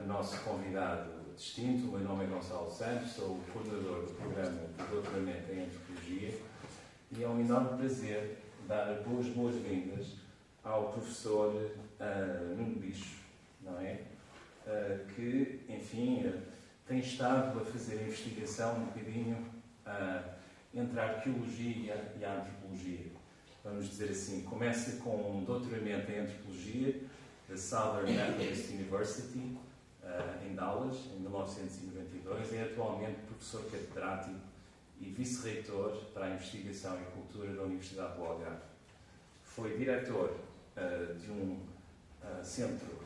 nosso convidado distinto. O meu nome é Gonçalo Santos, sou o coordenador do programa de doutoramento em Antropologia e é um enorme prazer dar boas-vindas ao professor Nuno Bicho, não é? Que, enfim, tem estado a fazer a investigação um bocadinho entre a arqueologia e a antropologia. Vamos dizer assim, começa com um doutoramento em Antropologia da Southern Methodist University, em Dallas, em 1992. É atualmente professor catedrático e vice-reitor para a Investigação e Cultura da Universidade do Algarve. Foi diretor de um centro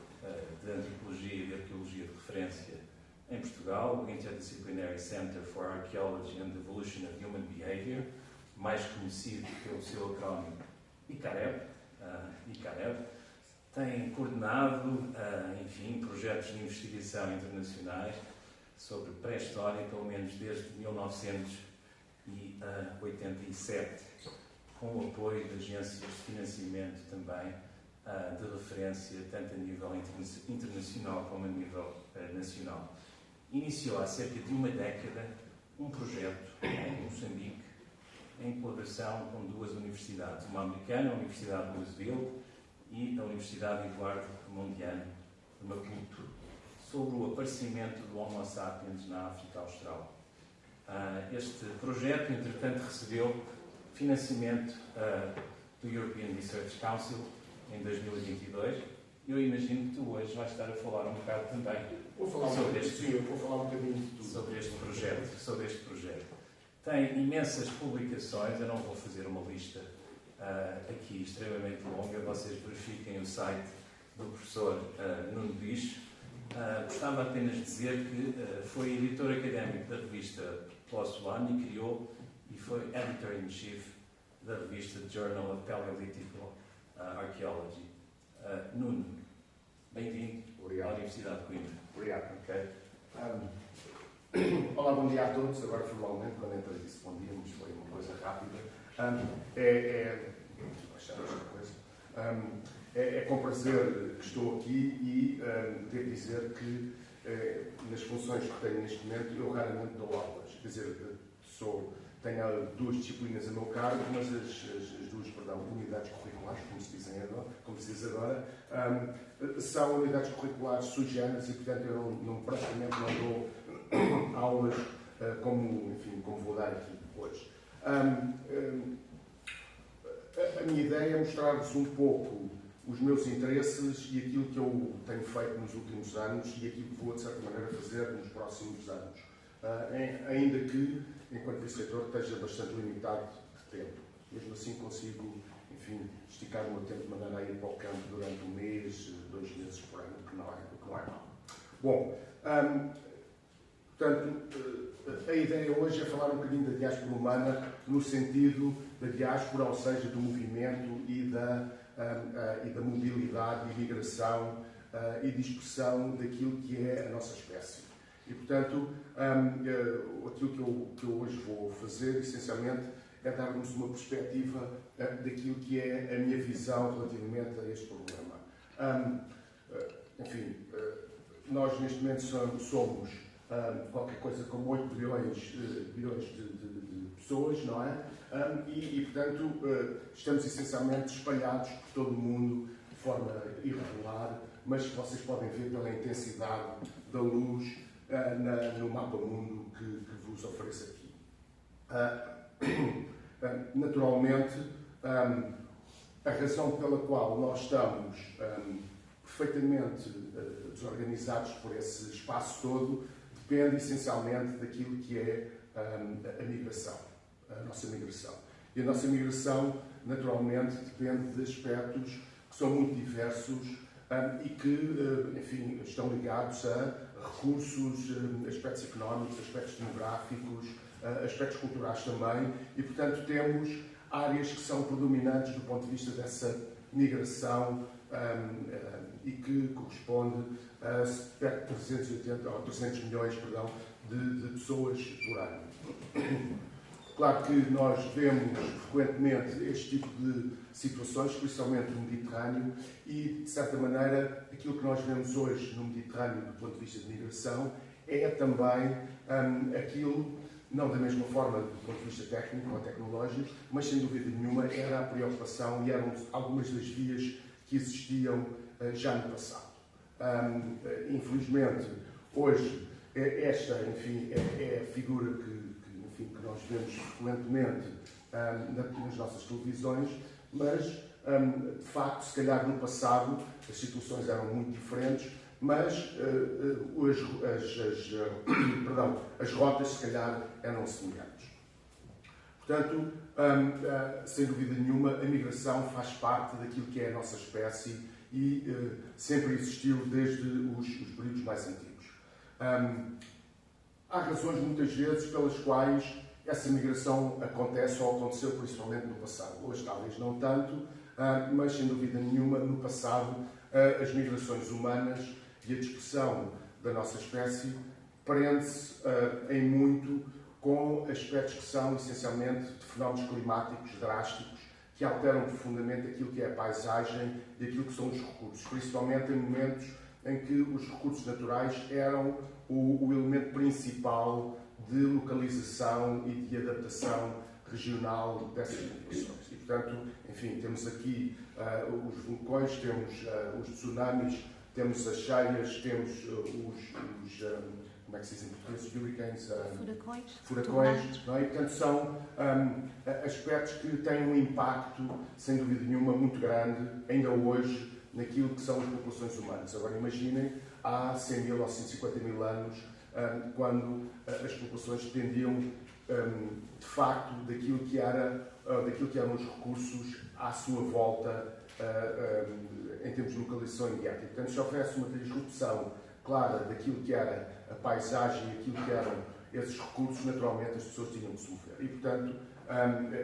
de Antropologia e de Arqueologia de referência em Portugal, o Interdisciplinary Center for Archaeology and Evolution of Human Behavior, mais conhecido pelo seu acrónimo ICAREB. Tem coordenado, enfim, projetos de investigação internacionais sobre pré-história, pelo menos desde 1987, com o apoio de agências de financiamento também de referência, tanto a nível internacional como a nível nacional. Iniciou há cerca de uma década um projeto em Moçambique, em colaboração com duas universidades, uma americana, a Universidade de Louisville, e a Universidade Eduardo Mondlane de Maputo, sobre o aparecimento do Homo sapiens na África Austral. Este projeto, entretanto, recebeu financiamento do European Research Council em 2022. Eu imagino que tu hoje vais estar a falar um bocado também sobre este projeto. Tem imensas publicações, eu não vou fazer uma lista aqui extremamente longa, vocês verifiquem o site do professor Nuno Bicho. Gostava apenas de dizer que foi editor académico da revista PLOS ONE e criou e foi editor-in-chief da revista Journal of Paleolithical Archaeology. Nuno, bem-vindo à Universidade de Coimbra. Obrigado. Okay. Olá, bom dia a todos. Agora, formalmente, quando entrei disse bom dia, mas foi uma coisa rápida. É com prazer que estou aqui e devo dizer que nas funções que tenho neste momento eu raramente dou aulas. Quer dizer, tenho duas disciplinas a meu cargo, mas as duas, unidades curriculares, como se diz agora, são unidades curriculares sui generis e, portanto, eu praticamente não dou aulas como vou dar aqui hoje. A minha ideia é mostrar-vos um pouco os meus interesses e aquilo que eu tenho feito nos últimos anos e aquilo que vou, de certa maneira, fazer nos próximos anos. Ainda que, enquanto vice-reitor, esteja bastante limitado de tempo. Mesmo assim consigo, esticar o meu tempo de maneira a ir para o campo durante um mês, 2 meses por ano, o que não é mau. Bom, portanto, a ideia hoje é falar um bocadinho da diáspora humana no sentido da diáspora, ou seja, do movimento e da mobilidade e migração e dispersão daquilo que é a nossa espécie. E, portanto, aquilo que eu hoje vou fazer, essencialmente, é dar-nos uma perspectiva daquilo que é a minha visão relativamente a este problema. Nós, neste momento, somos qualquer coisa como 8 bilhões de pessoas, não é? Portanto, estamos essencialmente espalhados por todo o mundo de forma irregular, mas que vocês podem ver pela intensidade da luz no mapa mundo que vos ofereço aqui. Naturalmente, a razão pela qual nós estamos perfeitamente desorganizados por esse espaço todo depende essencialmente daquilo que é a migração, a nossa migração. E a nossa migração, naturalmente, depende de aspectos que são muito diversos e que, estão ligados a recursos, aspectos económicos, aspectos demográficos, aspectos culturais também, e, portanto, temos áreas que são predominantes do ponto de vista dessa migração e que corresponde a perto de 380 ou 300 milhões de pessoas por ano. Claro que nós vemos frequentemente este tipo de situações, principalmente no Mediterrâneo, e, de certa maneira, aquilo que nós vemos hoje no Mediterrâneo, do ponto de vista de migração, é também aquilo, não da mesma forma do ponto de vista técnico ou tecnológico, mas, sem dúvida nenhuma, era a preocupação e eram algumas das vias que existiam já no passado. Infelizmente, hoje, esta, enfim, é a figura que nós vemos frequentemente nas nossas televisões, mas, de facto, se calhar no passado as situações eram muito diferentes, mas as rotas, se calhar, eram semelhantes. Portanto, sem dúvida nenhuma, a migração faz parte daquilo que é a nossa espécie e sempre existiu desde os períodos mais antigos. Há razões, muitas vezes, pelas quais essa migração acontece ou aconteceu principalmente no passado. Hoje, talvez não tanto, mas, sem dúvida nenhuma, no passado, as migrações humanas e a dispersão da nossa espécie prende-se em muito com aspectos que são, essencialmente, de fenómenos climáticos drásticos que alteram profundamente aquilo que é a paisagem e aquilo que são os recursos, principalmente em momentos em que os recursos naturais eram o elemento principal de localização e de adaptação regional dessas populações. E, portanto, enfim, temos aqui os vulcões, temos os tsunamis, temos as cheias, temos como é que se diz em português? Hurricanes? Furacões. Não é? E, portanto, são aspectos que têm um impacto, sem dúvida nenhuma, muito grande, ainda hoje, naquilo que são as populações humanas. Agora, imaginem, há 100 mil ou 150 mil anos, quando as populações dependiam, de facto, daquilo que eram os recursos à sua volta, em termos de localização imediata. E, portanto, se houvesse uma disrupção clara daquilo que era a paisagem e aquilo que eram esses recursos, naturalmente as pessoas tinham de se mover. E, portanto,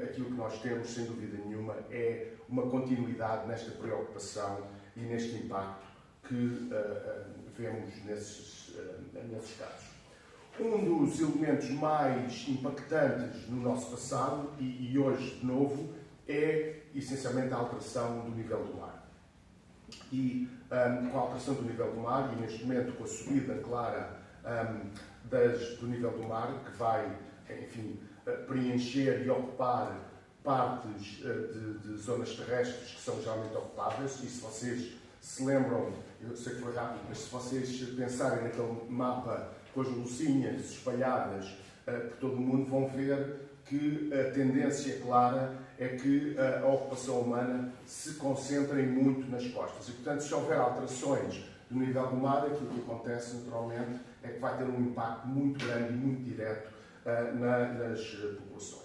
aquilo que nós temos, sem dúvida nenhuma, é uma continuidade nesta preocupação e neste impacto que vemos nesses casos. Um dos elementos mais impactantes no nosso passado, e hoje de novo, é essencialmente a alteração do nível do mar. E com a alteração do nível do mar, e neste momento com a subida clara do nível do mar, que vai, enfim, preencher e ocupar partes de zonas terrestres que são geralmente ocupadas, e se vocês se lembram, eu sei que foi rápido, mas se vocês pensarem naquele mapa com as luzinhas espalhadas por todo o mundo, vão ver que a tendência clara é que a ocupação humana se concentre muito nas costas. E, portanto, se houver alterações do nível do mar, aquilo que acontece, naturalmente, é que vai ter um impacto muito grande e muito direto nas populações.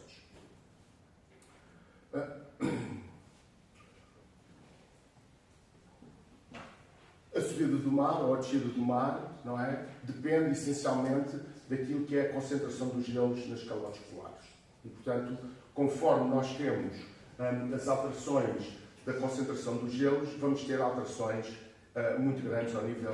A subida do mar ou a descida do mar, não é? Depende essencialmente daquilo que é a concentração dos gelos nas calotes polares. E, portanto, conforme nós temos as alterações da concentração dos gelos, vamos ter alterações muito grandes ao nível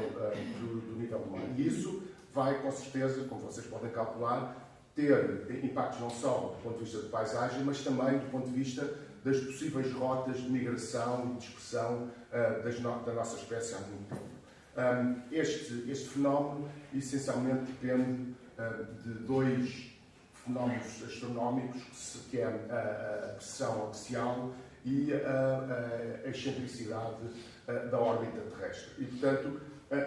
do nível do mar. E isso vai, com certeza, como vocês podem calcular, ter impactos não só do ponto de vista de paisagem, mas também do ponto de vista das possíveis rotas de migração e dispersão da nossa espécie há muito tempo. Este fenómeno, essencialmente, depende de dois fenómenos astronómicos, que é a pressão axial e a excentricidade da órbita terrestre. E, portanto,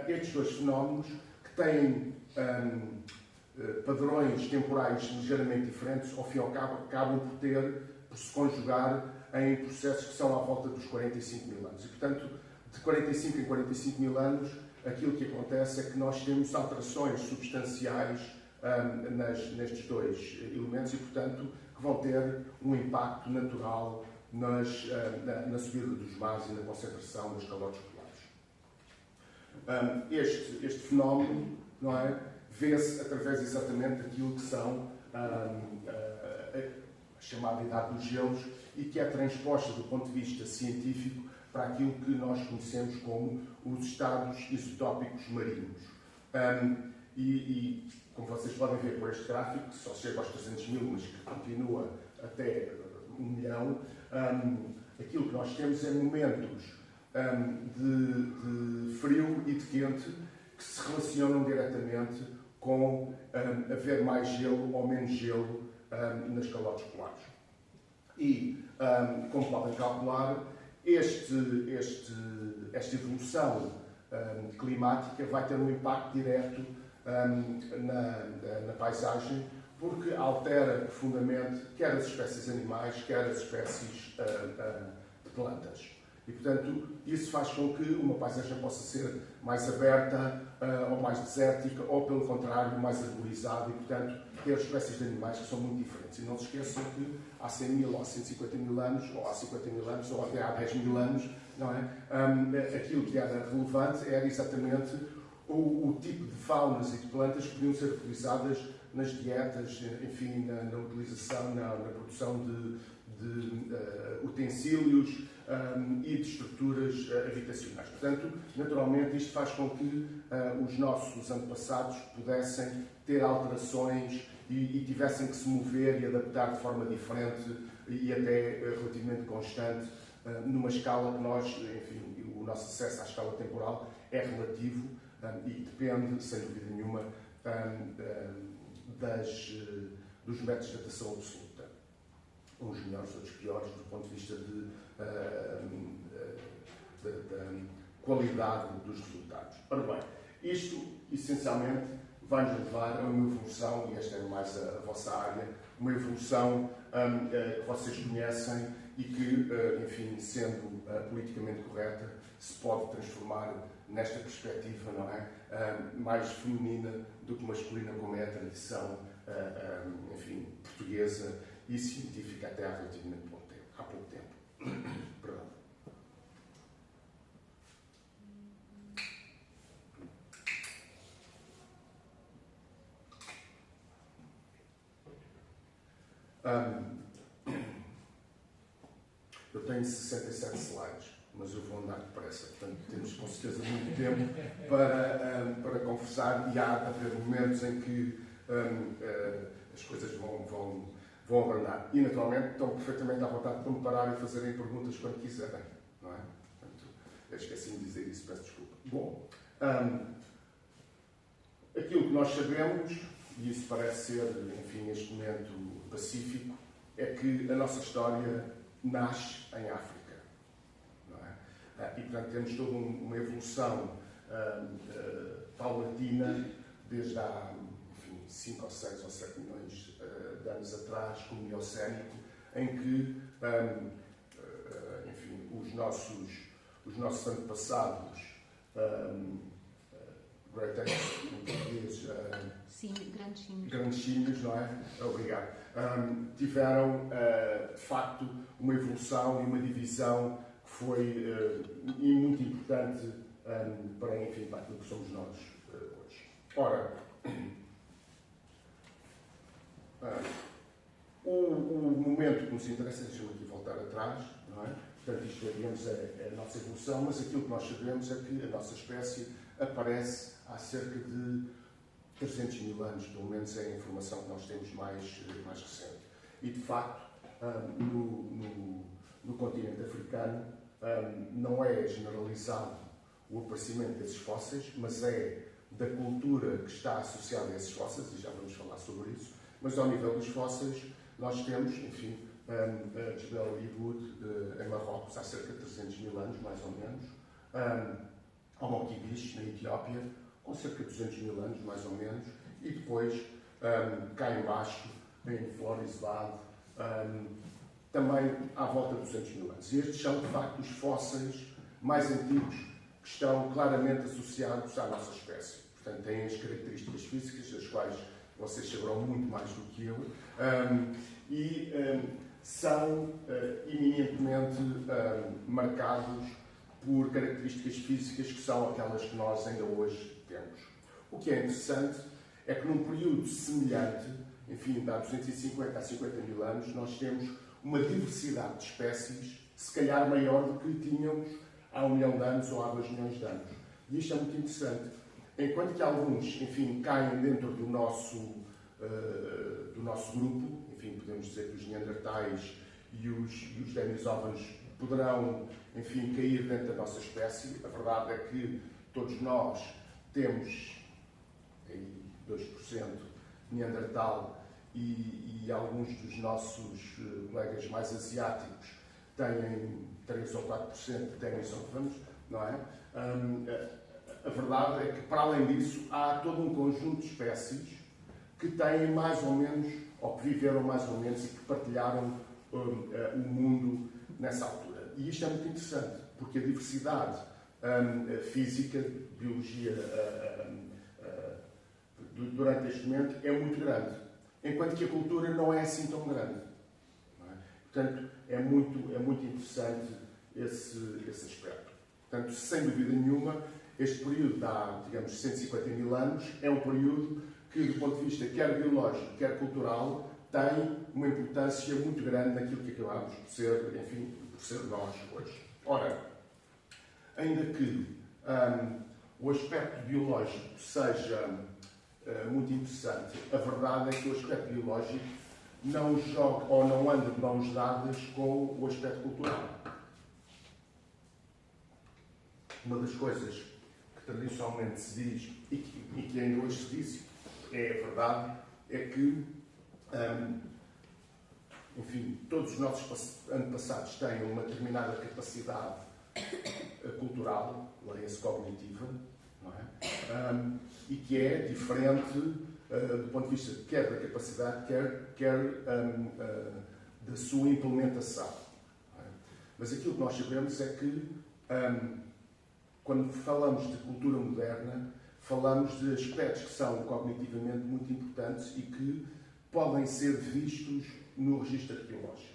estes dois fenómenos, que têm padrões temporais ligeiramente diferentes, ao fim e ao cabo, acabam por se conjugar em processos que são à volta dos 45 mil anos. E, portanto, de 45 em 45 mil anos, aquilo que acontece é que nós temos alterações substanciais nestes dois elementos e, portanto, que vão ter um impacto natural na subida dos mares e na concentração das calotes polares. Este fenómeno, não é, vê-se através exatamente daquilo que são a chamada idade dos gelos e que é transposta do ponto de vista científico para aquilo que nós conhecemos como os estados isotópicos marinhos. e como vocês podem ver por este gráfico, que só chega aos 300 mil, mas que continua até 1 milhão, aquilo que nós temos é momentos de frio e de quente que se relacionam diretamente com haver mais gelo ou menos gelo nas calotes polares. E, como podem calcular, esta evolução climática vai ter um impacto direto na paisagem, porque altera profundamente quer as espécies animais, quer as espécies de plantas. E, portanto, isso faz com que uma paisagem possa ser mais aberta ou mais desértica, ou, pelo contrário, mais arborizada e, portanto, ter espécies de animais que são muito diferentes. E não se esqueçam que há 100 mil, ou há 150 mil anos, ou há 50 mil anos, ou até há 10 mil anos, não é? Aquilo que era relevante era exatamente o tipo de faunas e de plantas que podiam ser utilizadas nas dietas, enfim, na utilização, na produção de utensílios e de estruturas habitacionais. Portanto, naturalmente, isto faz com que os nossos antepassados pudessem ter alterações e tivessem que se mover e adaptar de forma diferente e até relativamente constante numa escala que nós, enfim, o nosso acesso à escala temporal é relativo e depende, sem dúvida nenhuma, dos métodos de datação absoluta. Uns melhores, outros piores, do ponto de vista da qualidade dos resultados. Ora bem, isto, essencialmente, vai-nos levar a uma evolução, e esta é mais a vossa área, uma evolução que vocês conhecem e que, enfim, sendo politicamente correta, se pode transformar nesta perspectiva, não é? Mais feminina do que masculina, como é a tradição, enfim, portuguesa e científica até há relativamente pouco tempo. Perdão. Eu tenho 67 slides, mas eu vou andar depressa, portanto temos com certeza muito tempo para conversar e há de haver momentos em que as coisas vão abrandar. E naturalmente estão perfeitamente à vontade para me parar e fazerem perguntas quando quiserem, não é? Portanto, eu esqueci-me de dizer isso, peço desculpa. Bom, aquilo que nós sabemos, e isso parece ser, enfim, neste momento pacífico, é que a nossa história nasce em África, não é? E, portanto, temos toda uma evolução paulatina desde há, enfim, 5 ou 6 ou 7 milhões de anos atrás, como Miocénico, em que, enfim, os nossos antepassados, Great Apes, em português, sim, grandes símios, não é? Obrigado. Tiveram, de facto, uma evolução e uma divisão que foi muito importante para, enfim, para aquilo que somos nós hoje. Ora, o momento que nos interessa, deixa-me aqui voltar atrás, não é? Portanto, isto, digamos, é a nossa evolução, mas aquilo que nós sabemos é que a nossa espécie aparece há cerca de 300 mil anos, pelo menos é a informação que nós temos mais recente. E, de facto, no continente africano, não é generalizado o aparecimento desses fósseis, mas é da cultura que está associada a esses fósseis, e já vamos falar sobre isso, mas ao nível dos fósseis, nós temos, enfim, Jebel el-Wood em Marrocos, há cerca de 300 mil anos, mais ou menos, Homo Kibish, na Etiópia, com cerca de 200 mil anos, mais ou menos, e depois, cá embaixo, em Florisbad, também à volta de 200 mil anos. E estes são, de facto, os fósseis mais antigos que estão claramente associados à nossa espécie. Portanto, têm as características físicas, das quais vocês saberão muito mais do que eu, e são eminentemente marcados por características físicas que são aquelas que nós ainda hoje temos. O que é interessante é que num período semelhante, enfim, de há 250 a 50 mil anos, nós temos uma diversidade de espécies, se calhar maior do que tínhamos há 1 milhão de anos ou há 2 milhões de anos. E isto é muito interessante, enquanto que alguns, enfim, caem dentro do nosso grupo, enfim, podemos dizer que os neandertais e os denisovanos poderão, enfim, cair dentro da nossa espécie. A verdade é que todos nós temos aí 2% neandertal e alguns dos nossos colegas mais asiáticos têm 3 ou 4% de denisovanos, não é? A verdade é que, para além disso, há todo um conjunto de espécies que têm mais ou menos, ou que viveram mais ou menos e que partilharam o mundo nessa altura. E isto é muito interessante, porque a diversidade física, biologia, durante este momento é muito grande, enquanto que a cultura não é assim tão grande. Não é? Portanto, é muito interessante esse aspecto. Portanto, sem dúvida nenhuma, este período de há, digamos, 150 mil anos é um período que, do ponto de vista quer biológico, quer cultural, tem uma importância muito grande naquilo que acabamos por ser, enfim, por ser nós hoje. Ora, ainda que o aspecto biológico seja muito interessante, a verdade é que o aspecto biológico não joga ou não anda de mãos dadas com o aspecto cultural. Uma das coisas que tradicionalmente se diz e que ainda hoje se diz, é a verdade, é que, enfim, todos os nossos antepassados têm uma determinada capacidade cultural, leia-se cognitiva, não é? E que é diferente do ponto de vista quer da capacidade, quer da sua implementação. Não é? Mas aquilo que nós sabemos é que, quando falamos de cultura moderna, falamos de aspectos que são cognitivamente muito importantes e que podem ser vistos no registro arqueológico.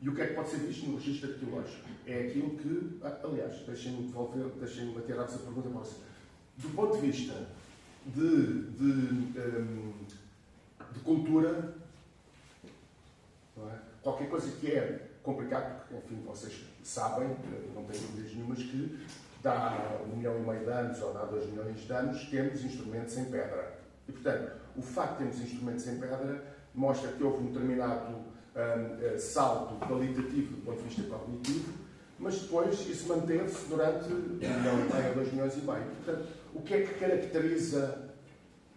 E o que é que pode ser visto no registro arqueológico? É aquilo que, aliás, deixem-me atirar essa pergunta para você. Do ponto de vista de cultura, não é? Qualquer coisa que é complicado, porque, enfim, vocês sabem, não tenho dúvidas nenhumas, que há 1,5 milhão de anos ou há 2 milhões de anos temos instrumentos em pedra. E, portanto, o facto de termos instrumentos em pedra mostra que houve um determinado salto qualitativo do ponto de vista cognitivo, mas depois isso manteve-se durante 1,5 milhão a 2 milhões e meio. Portanto, o que é que caracteriza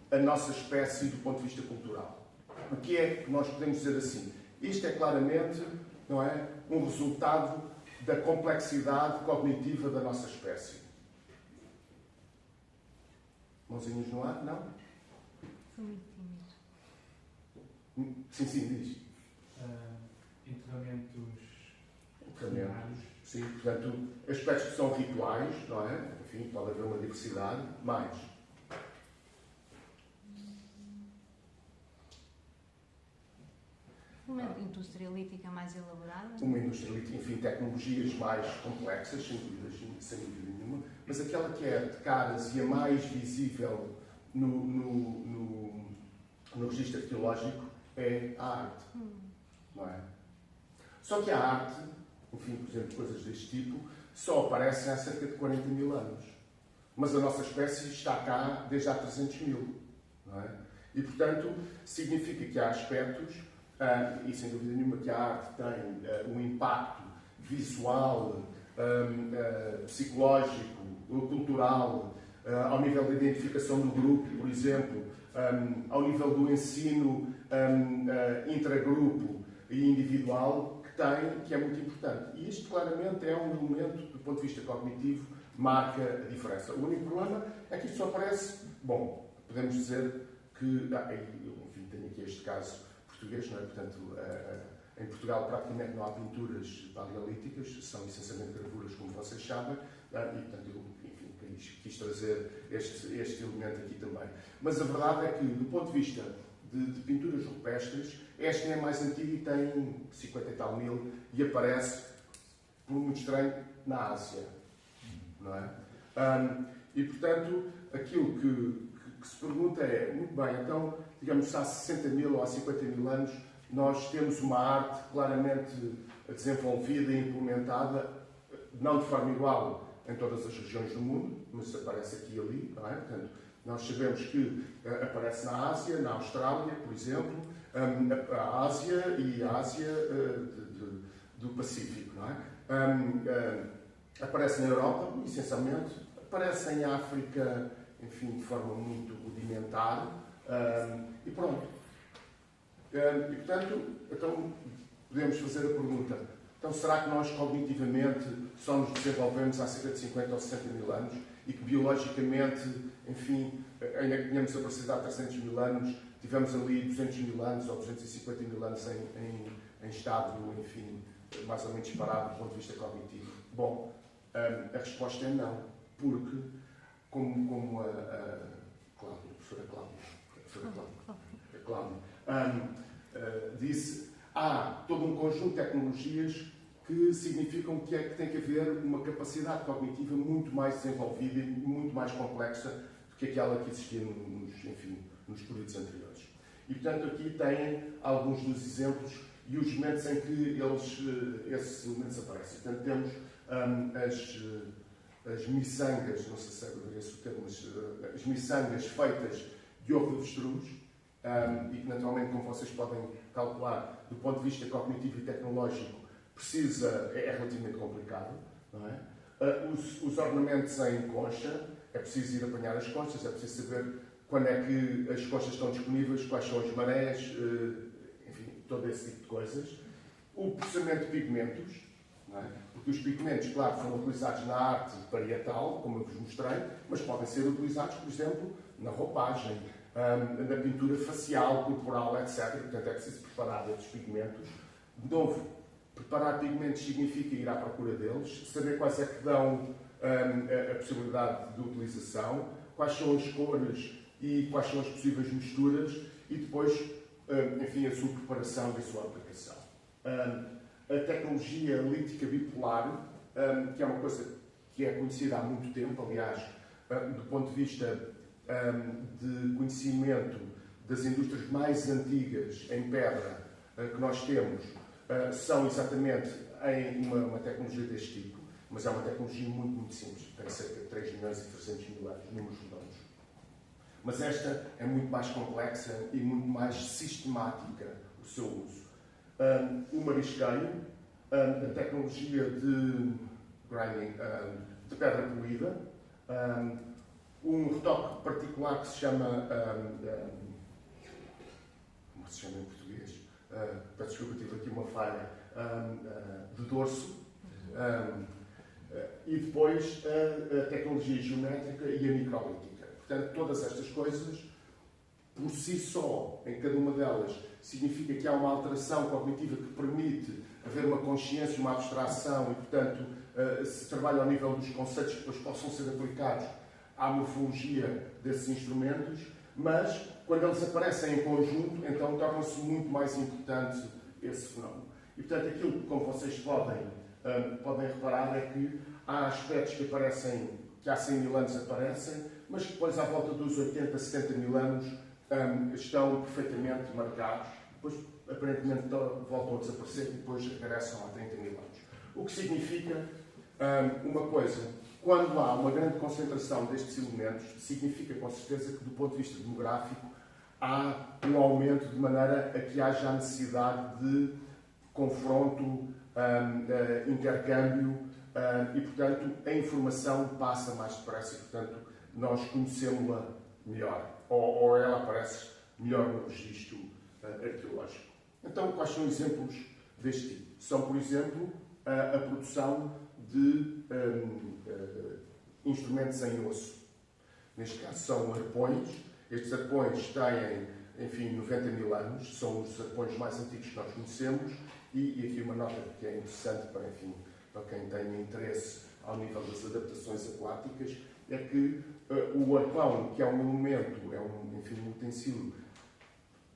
a nossa espécie do ponto de vista cultural? O que é que nós podemos dizer assim? Isto é claramente, não é, um resultado da complexidade cognitiva da nossa espécie. Mãozinhos no ar? Não? Sou muito tímido. Sim, diz. Enterramentos. Sim, portanto, aspectos que são rituais, não é? Enfim, pode haver uma diversidade. Mais. Uma indústria lítica mais elaborada? Uma indústria lítica, enfim, tecnologias mais complexas, sem dúvida nenhuma, mas aquela que é de caras e a mais visível no registro arqueológico é a arte. Não é? Só que a arte, enfim, por exemplo, coisas deste tipo, só aparecem há cerca de 40 mil anos. Mas a nossa espécie está cá desde há 300 mil. Não é? E, portanto, significa que há aspectos, e sem dúvida nenhuma que a arte tem um impacto visual, psicológico, cultural, ao nível da identificação do grupo, por exemplo, ao nível do ensino intragrupo e individual, que é muito importante. E isto, claramente, é um elemento, do ponto de vista cognitivo, marca a diferença. O único problema é que isto só aparece, bom, podemos dizer que, enfim, tenho aqui este caso português, não é? Portanto, em Portugal praticamente não há pinturas paleolíticas, são essencialmente gravuras, como vocês sabem, e, portanto, eu, enfim, quis trazer este elemento aqui também. Mas a verdade é que, do ponto de vista de pinturas rupestres, esta é a mais antiga e tem 50 e tal mil e aparece, por muito estranho, na Ásia. Não é? E, portanto, aquilo que se pergunta é, muito bem, então, digamos, há 60 mil ou há 50 mil anos, nós temos uma arte claramente desenvolvida e implementada, não de forma igual em todas as regiões do mundo, mas aparece aqui e ali, não é? Portanto, nós sabemos que aparece na Ásia, na Austrália, por exemplo, a Ásia e a Ásia do Pacífico, não é? Aparece na Europa, essencialmente, aparece em África, enfim, de forma muito rudimentar, e pronto. E, portanto, então, podemos fazer a pergunta, então será que nós cognitivamente só nos desenvolvemos há cerca de 50 ou 60 mil anos e que biologicamente, enfim, ainda que tenhamos aparecido há 300 mil anos, tivemos ali 200 mil anos ou 250 mil anos em estado, enfim, mais ou menos parado do ponto de vista cognitivo? Bom, a resposta é não, porque, como a professora Cláudia disse, há todo um conjunto de tecnologias que significam que tem que haver uma capacidade cognitiva muito mais desenvolvida e muito mais complexa do que aquela que existia nos períodos anteriores. E, portanto, aqui têm alguns dos exemplos e os momentos em que esses elementos aparecem. Portanto, temos as miçangas, não sei se é esse o termo, mas as miçangas feitas de ovo de avestruz, e que, naturalmente, como vocês podem calcular, do ponto de vista cognitivo e tecnológico, é relativamente complicado, não é? Os ornamentos em concha, é preciso ir apanhar as conchas, é preciso saber quando é que as conchas estão disponíveis, quais são as marés, enfim, todo esse tipo de coisas. O processamento de pigmentos, não é? Porque os pigmentos, claro, foram utilizados na arte parietal, como eu vos mostrei, mas podem ser utilizados, por exemplo, na roupagem, na pintura facial, corporal, etc. Portanto, é preciso preparar esses pigmentos. De novo, preparar pigmentos significa ir à procura deles, saber quais é que dão a possibilidade de utilização, quais são as cores e quais são as possíveis misturas e depois, enfim, a sua preparação e a sua aplicação. A tecnologia lítica bipolar, que é uma coisa que é conhecida há muito tempo, aliás, do ponto de vista de conhecimento das indústrias mais antigas em pedra que nós temos, são exatamente uma tecnologia deste tipo, mas é uma tecnologia muito, muito simples, tem cerca de 3 milhões e 300 mil anos, números redondos. Mas esta é muito mais complexa e muito mais sistemática o seu uso. O marisqueiro, a tecnologia de grinding, de pedra polida, um retoque particular que se chama, como se chama em português? Peço desculpa, tive aqui uma falha, de dorso, e depois a tecnologia geométrica e a microlítica. Portanto, todas estas coisas, por si só, em cada uma delas, significa que há uma alteração cognitiva que permite haver uma consciência, uma abstração e, portanto, se trabalha ao nível dos conceitos que depois possam ser aplicados à morfologia desses instrumentos, mas quando eles aparecem em conjunto, então torna-se muito mais importante esse fenómeno. E, portanto, aquilo que, como vocês podem reparar, é que há aspectos que aparecem, que há 100 mil anos aparecem, mas que depois, à volta dos 80, 70 mil anos, estão perfeitamente marcados, depois, aparentemente, voltam a desaparecer e depois regressam há 30 mil anos. O que significa uma coisa. Quando há uma grande concentração destes elementos, significa com certeza que, do ponto de vista demográfico, há um aumento de maneira a que haja a necessidade de confronto, intercâmbio e, portanto, a informação passa mais depressa e, portanto, nós conhecemos-la melhor, ou ela aparece melhor no registro arqueológico. Então, quais são exemplos deste tipo? São, por exemplo, a produção de instrumentos em osso. Neste caso são arpões. Estes arpões têm, enfim, 90 mil anos. São os arpões mais antigos que nós conhecemos. E aqui uma nota que é interessante para, enfim, para quem tem interesse ao nível das adaptações aquáticas, é que o arpão, que é um elemento, enfim, um utensílio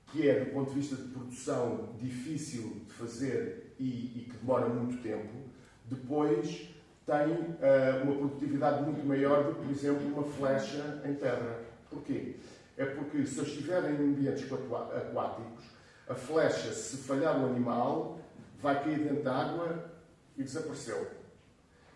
que é, do ponto de vista de produção, difícil de fazer e que demora muito tempo, depois tem uma produtividade muito maior do que, por exemplo, uma flecha em pedra. Porquê? É porque, se eu estiver em ambientes aquáticos, a flecha, se falhar o animal, vai cair dentro da água e desapareceu.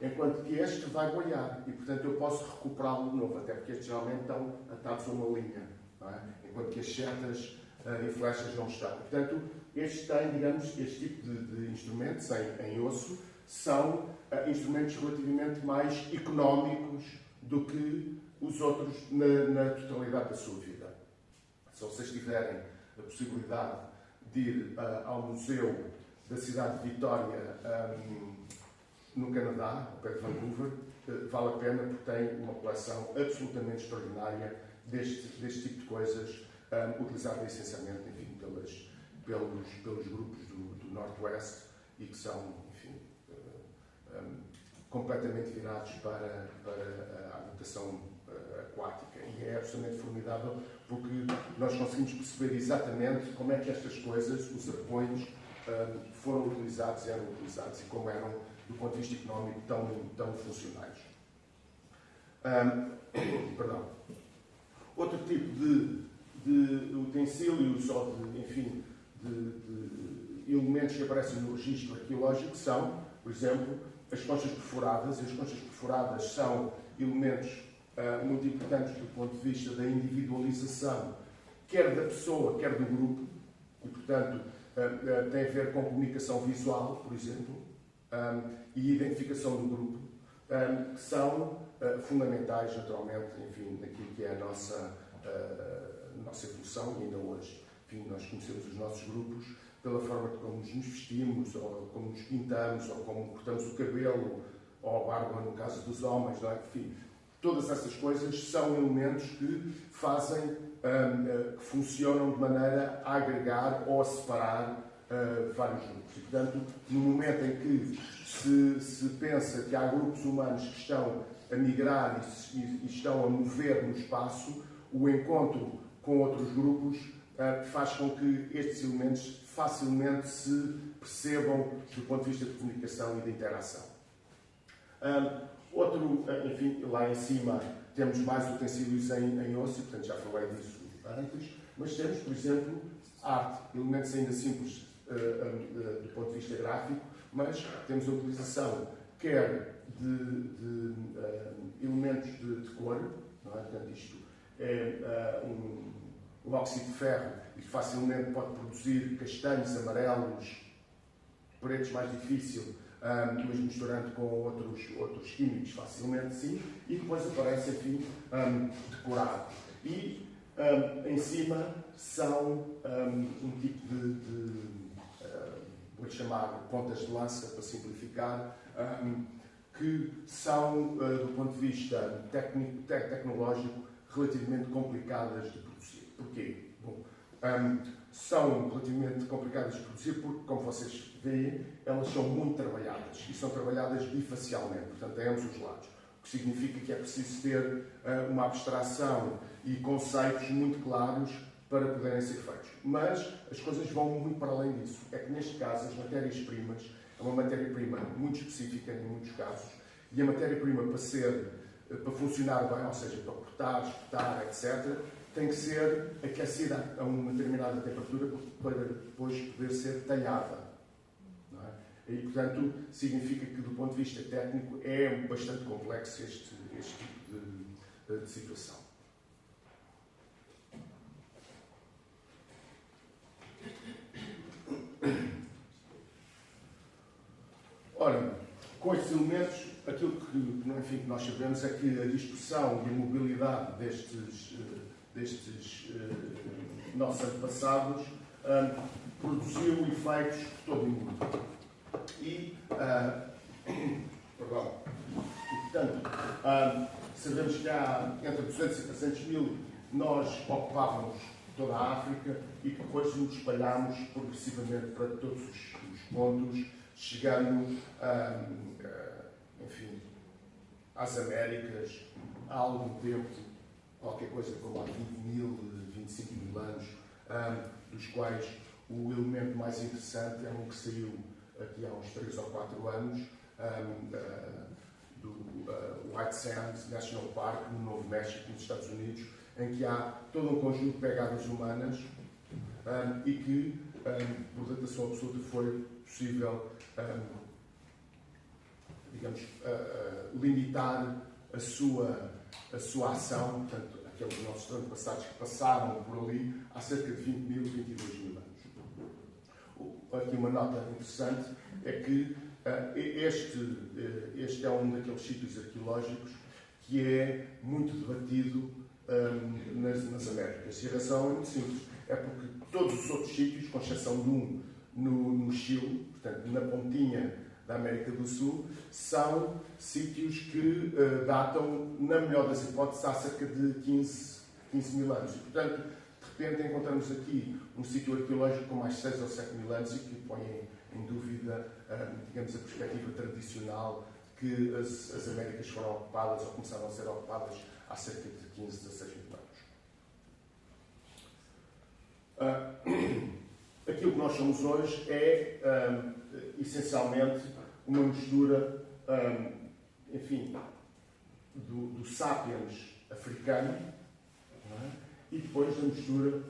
enquanto que este vai boiar e, portanto, eu posso recuperá-lo de novo, até porque estes geralmente estão atados a uma linha, não é? Enquanto que as setas e flechas não estão. Portanto, estes têm, digamos, este tipo de instrumentos em osso, são instrumentos relativamente mais económicos do que os outros na totalidade da sua vida. Se vocês tiverem a possibilidade de ir ao Museu da cidade de Vitória, no Canadá, ao pé de Vancouver, vale a pena porque tem uma coleção absolutamente extraordinária deste tipo de coisas, utilizada essencialmente, enfim, pelos grupos do Northwest e que são, enfim, completamente virados para a adaptação aquática. E é absolutamente formidável porque nós conseguimos perceber exatamente como é que estas coisas, os arpões, foram utilizados, eram utilizados e como eram, do ponto de vista económico, tão funcionais. Perdão. Outro tipo de utensílios ou de elementos que aparecem no registro arqueológico são, por exemplo, as conchas perfuradas. E as conchas perfuradas são elementos muito importantes do ponto de vista da individualização, quer da pessoa, quer do grupo, e, portanto, tem a ver com comunicação visual, por exemplo, e identificação do grupo, que são fundamentais, naturalmente, enfim, naquilo que é a nossa evolução, e ainda hoje. Enfim, nós conhecemos os nossos grupos pela forma como nos vestimos, ou como nos pintamos, ou como cortamos o cabelo, ou a barba, no caso dos homens, não é? Enfim, todas essas coisas são elementos que fazem, que funcionam de maneira a agregar ou a separar vários grupos. E, portanto, no momento em que se pensa que há grupos humanos que estão a migrar e estão a mover no espaço, o encontro com outros grupos faz com que estes elementos facilmente se percebam do ponto de vista de comunicação e de interação. Enfim, lá em cima temos mais utensílios em osso, portanto já falei disso antes, mas temos, por exemplo, arte, elementos ainda simples do ponto de vista gráfico, mas temos a utilização quer de elementos de cor, não é? Portanto, isto é um óxido de ferro e facilmente pode produzir castanhos, amarelos, pretos mais difícil, mas misturando com outros químicos facilmente, sim, e depois aparece, enfim, decorado. E em cima são um tipo vou chamar pontas de lança, para simplificar, que são, do ponto de vista tecnológico, relativamente complicadas de produzir. Porquê? Bom, são relativamente complicadas de produzir porque, como vocês veem, elas são muito trabalhadas e são trabalhadas bifacialmente, portanto, a ambos os lados. O que significa que é preciso ter uma abstração e conceitos muito claros para poderem ser feitos. Mas as coisas vão muito para além disso. É que, neste caso, as matérias-primas é uma matéria-prima muito específica, em muitos casos, e a matéria-prima, para funcionar bem, ou seja, para cortar, espetar, etc., tem que ser aquecida a uma determinada temperatura para depois poder ser talhada. Não é? E, portanto, significa que, do ponto de vista técnico, é bastante complexo este tipo de situação. Ora, com estes elementos, aquilo que nós sabemos é que a dispersão e a mobilidade destes nossos antepassados produziu efeitos por todo o mundo. E, portanto, sabemos que há entre 200 e 300 mil nós ocupávamos toda a África e que depois nos espalhámos progressivamente para todos os pontos, chegando, enfim, às Américas há algum tempo, qualquer coisa como há 20 mil, 25 mil anos, dos quais o elemento mais interessante é um que saiu aqui há uns 3 ou 4 anos, do White Sands National Park, no Novo México, nos Estados Unidos, em que há todo um conjunto de pegadas humanas e que, por datação absoluta, foi possível digamos, limitar a sua ação, portanto, aqueles nossos antepassados que passaram por ali há cerca de 20 mil, 22 mil anos. Aqui uma nota interessante é que este é um daqueles sítios arqueológicos que é muito debatido nas Américas. E a razão é muito simples. É porque todos os outros sítios, com exceção de um no Chile, portanto, na pontinha da América do Sul, são sítios que datam, na melhor das hipóteses, há cerca de 15 mil anos. E, portanto, de repente encontramos aqui um sítio arqueológico com mais 6 ou 7 mil anos e que põe em dúvida, digamos, a perspectiva tradicional que as Américas foram ocupadas ou começaram a ser ocupadas há cerca de 15, 16 mil anos. Aquilo que nós somos hoje é, essencialmente, uma mistura, enfim, do sapiens africano, não é? E depois da mistura,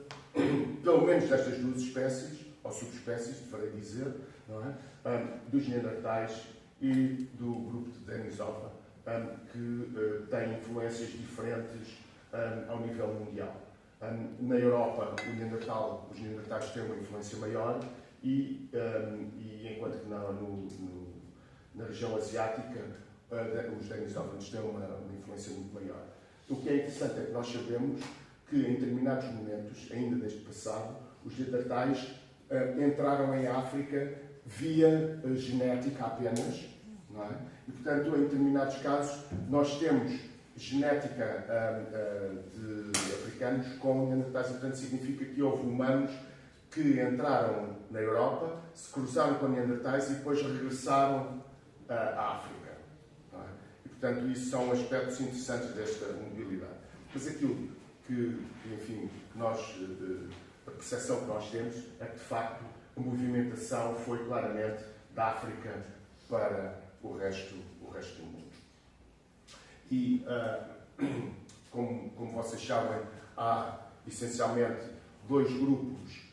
pelo menos destas duas espécies, ou subespécies, deverei dizer, não é? Dos neandertais e do grupo de Denisova, que têm influências diferentes ao nível mundial. Na Europa, os neandertais têm uma influência maior e enquanto que na região asiática, os Denisovanos têm uma influência muito maior. O que é interessante é que nós sabemos que em determinados momentos, ainda deste passado, os neandertais entraram em África via genética apenas, não é? E, portanto, em determinados casos, nós temos genética de africanos com neandertais, e, portanto, significa que houve humanos que entraram na Europa, se cruzaram com neandertais e depois regressaram à África. Não é? E, portanto, isso são aspectos interessantes desta mobilidade. Mas aquilo que enfim, a percepção que nós temos é que, de facto, a movimentação foi claramente da África para o resto do mundo. E, como vocês sabem, há essencialmente dois grupos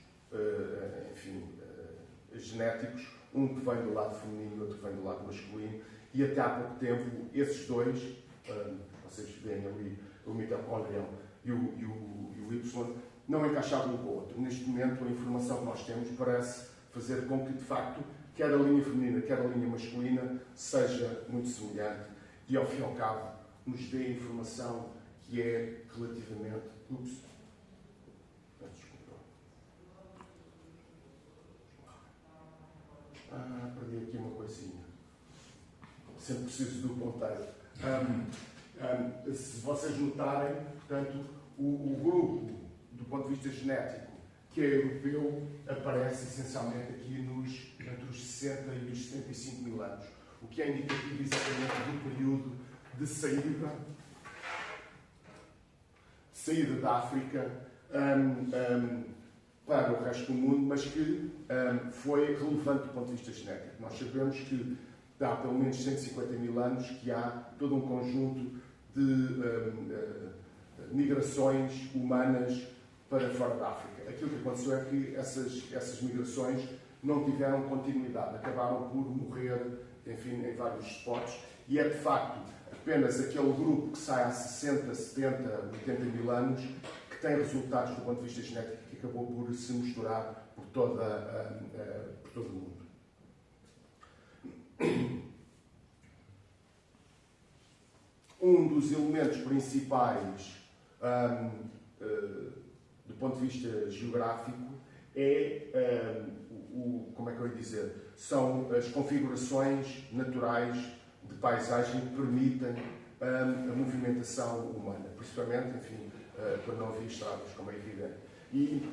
genéticos, um que vem do lado feminino e outro que vem do lado masculino, e até há pouco tempo esses dois, vocês veem ali o mitocôndrio e o Y, não encaixavam um com o outro. Neste momento, a informação que nós temos parece fazer com que, de facto, quer a linha feminina, quer a linha masculina, seja muito semelhante e, ao fim e ao cabo, nos dê informação que é relativamente... Perdi aqui uma coisinha. Sempre preciso do ponteiro. Se vocês notarem, portanto, o grupo, do ponto de vista genético, que é europeu, aparece essencialmente aqui entre os 60 e os 75 mil anos, o que é indicativo exatamente do período de saída da África para o resto do mundo, mas que foi relevante do ponto de vista genético. Nós sabemos que há pelo menos 150 mil anos que há todo um conjunto de migrações humanas para fora da África. Aquilo que aconteceu é que essas migrações não tiveram continuidade, acabaram por morrer, enfim, em vários spots, e é de facto apenas aquele grupo que sai há 60, 70, 80 mil anos que tem resultados do ponto de vista genético que acabou por se misturar por todo o mundo. Um dos elementos principais do ponto de vista geográfico é, como é que eu ia dizer, são as configurações naturais de paisagem que permitem a movimentação humana, principalmente, enfim, quando não havia estradas, como é evidente. E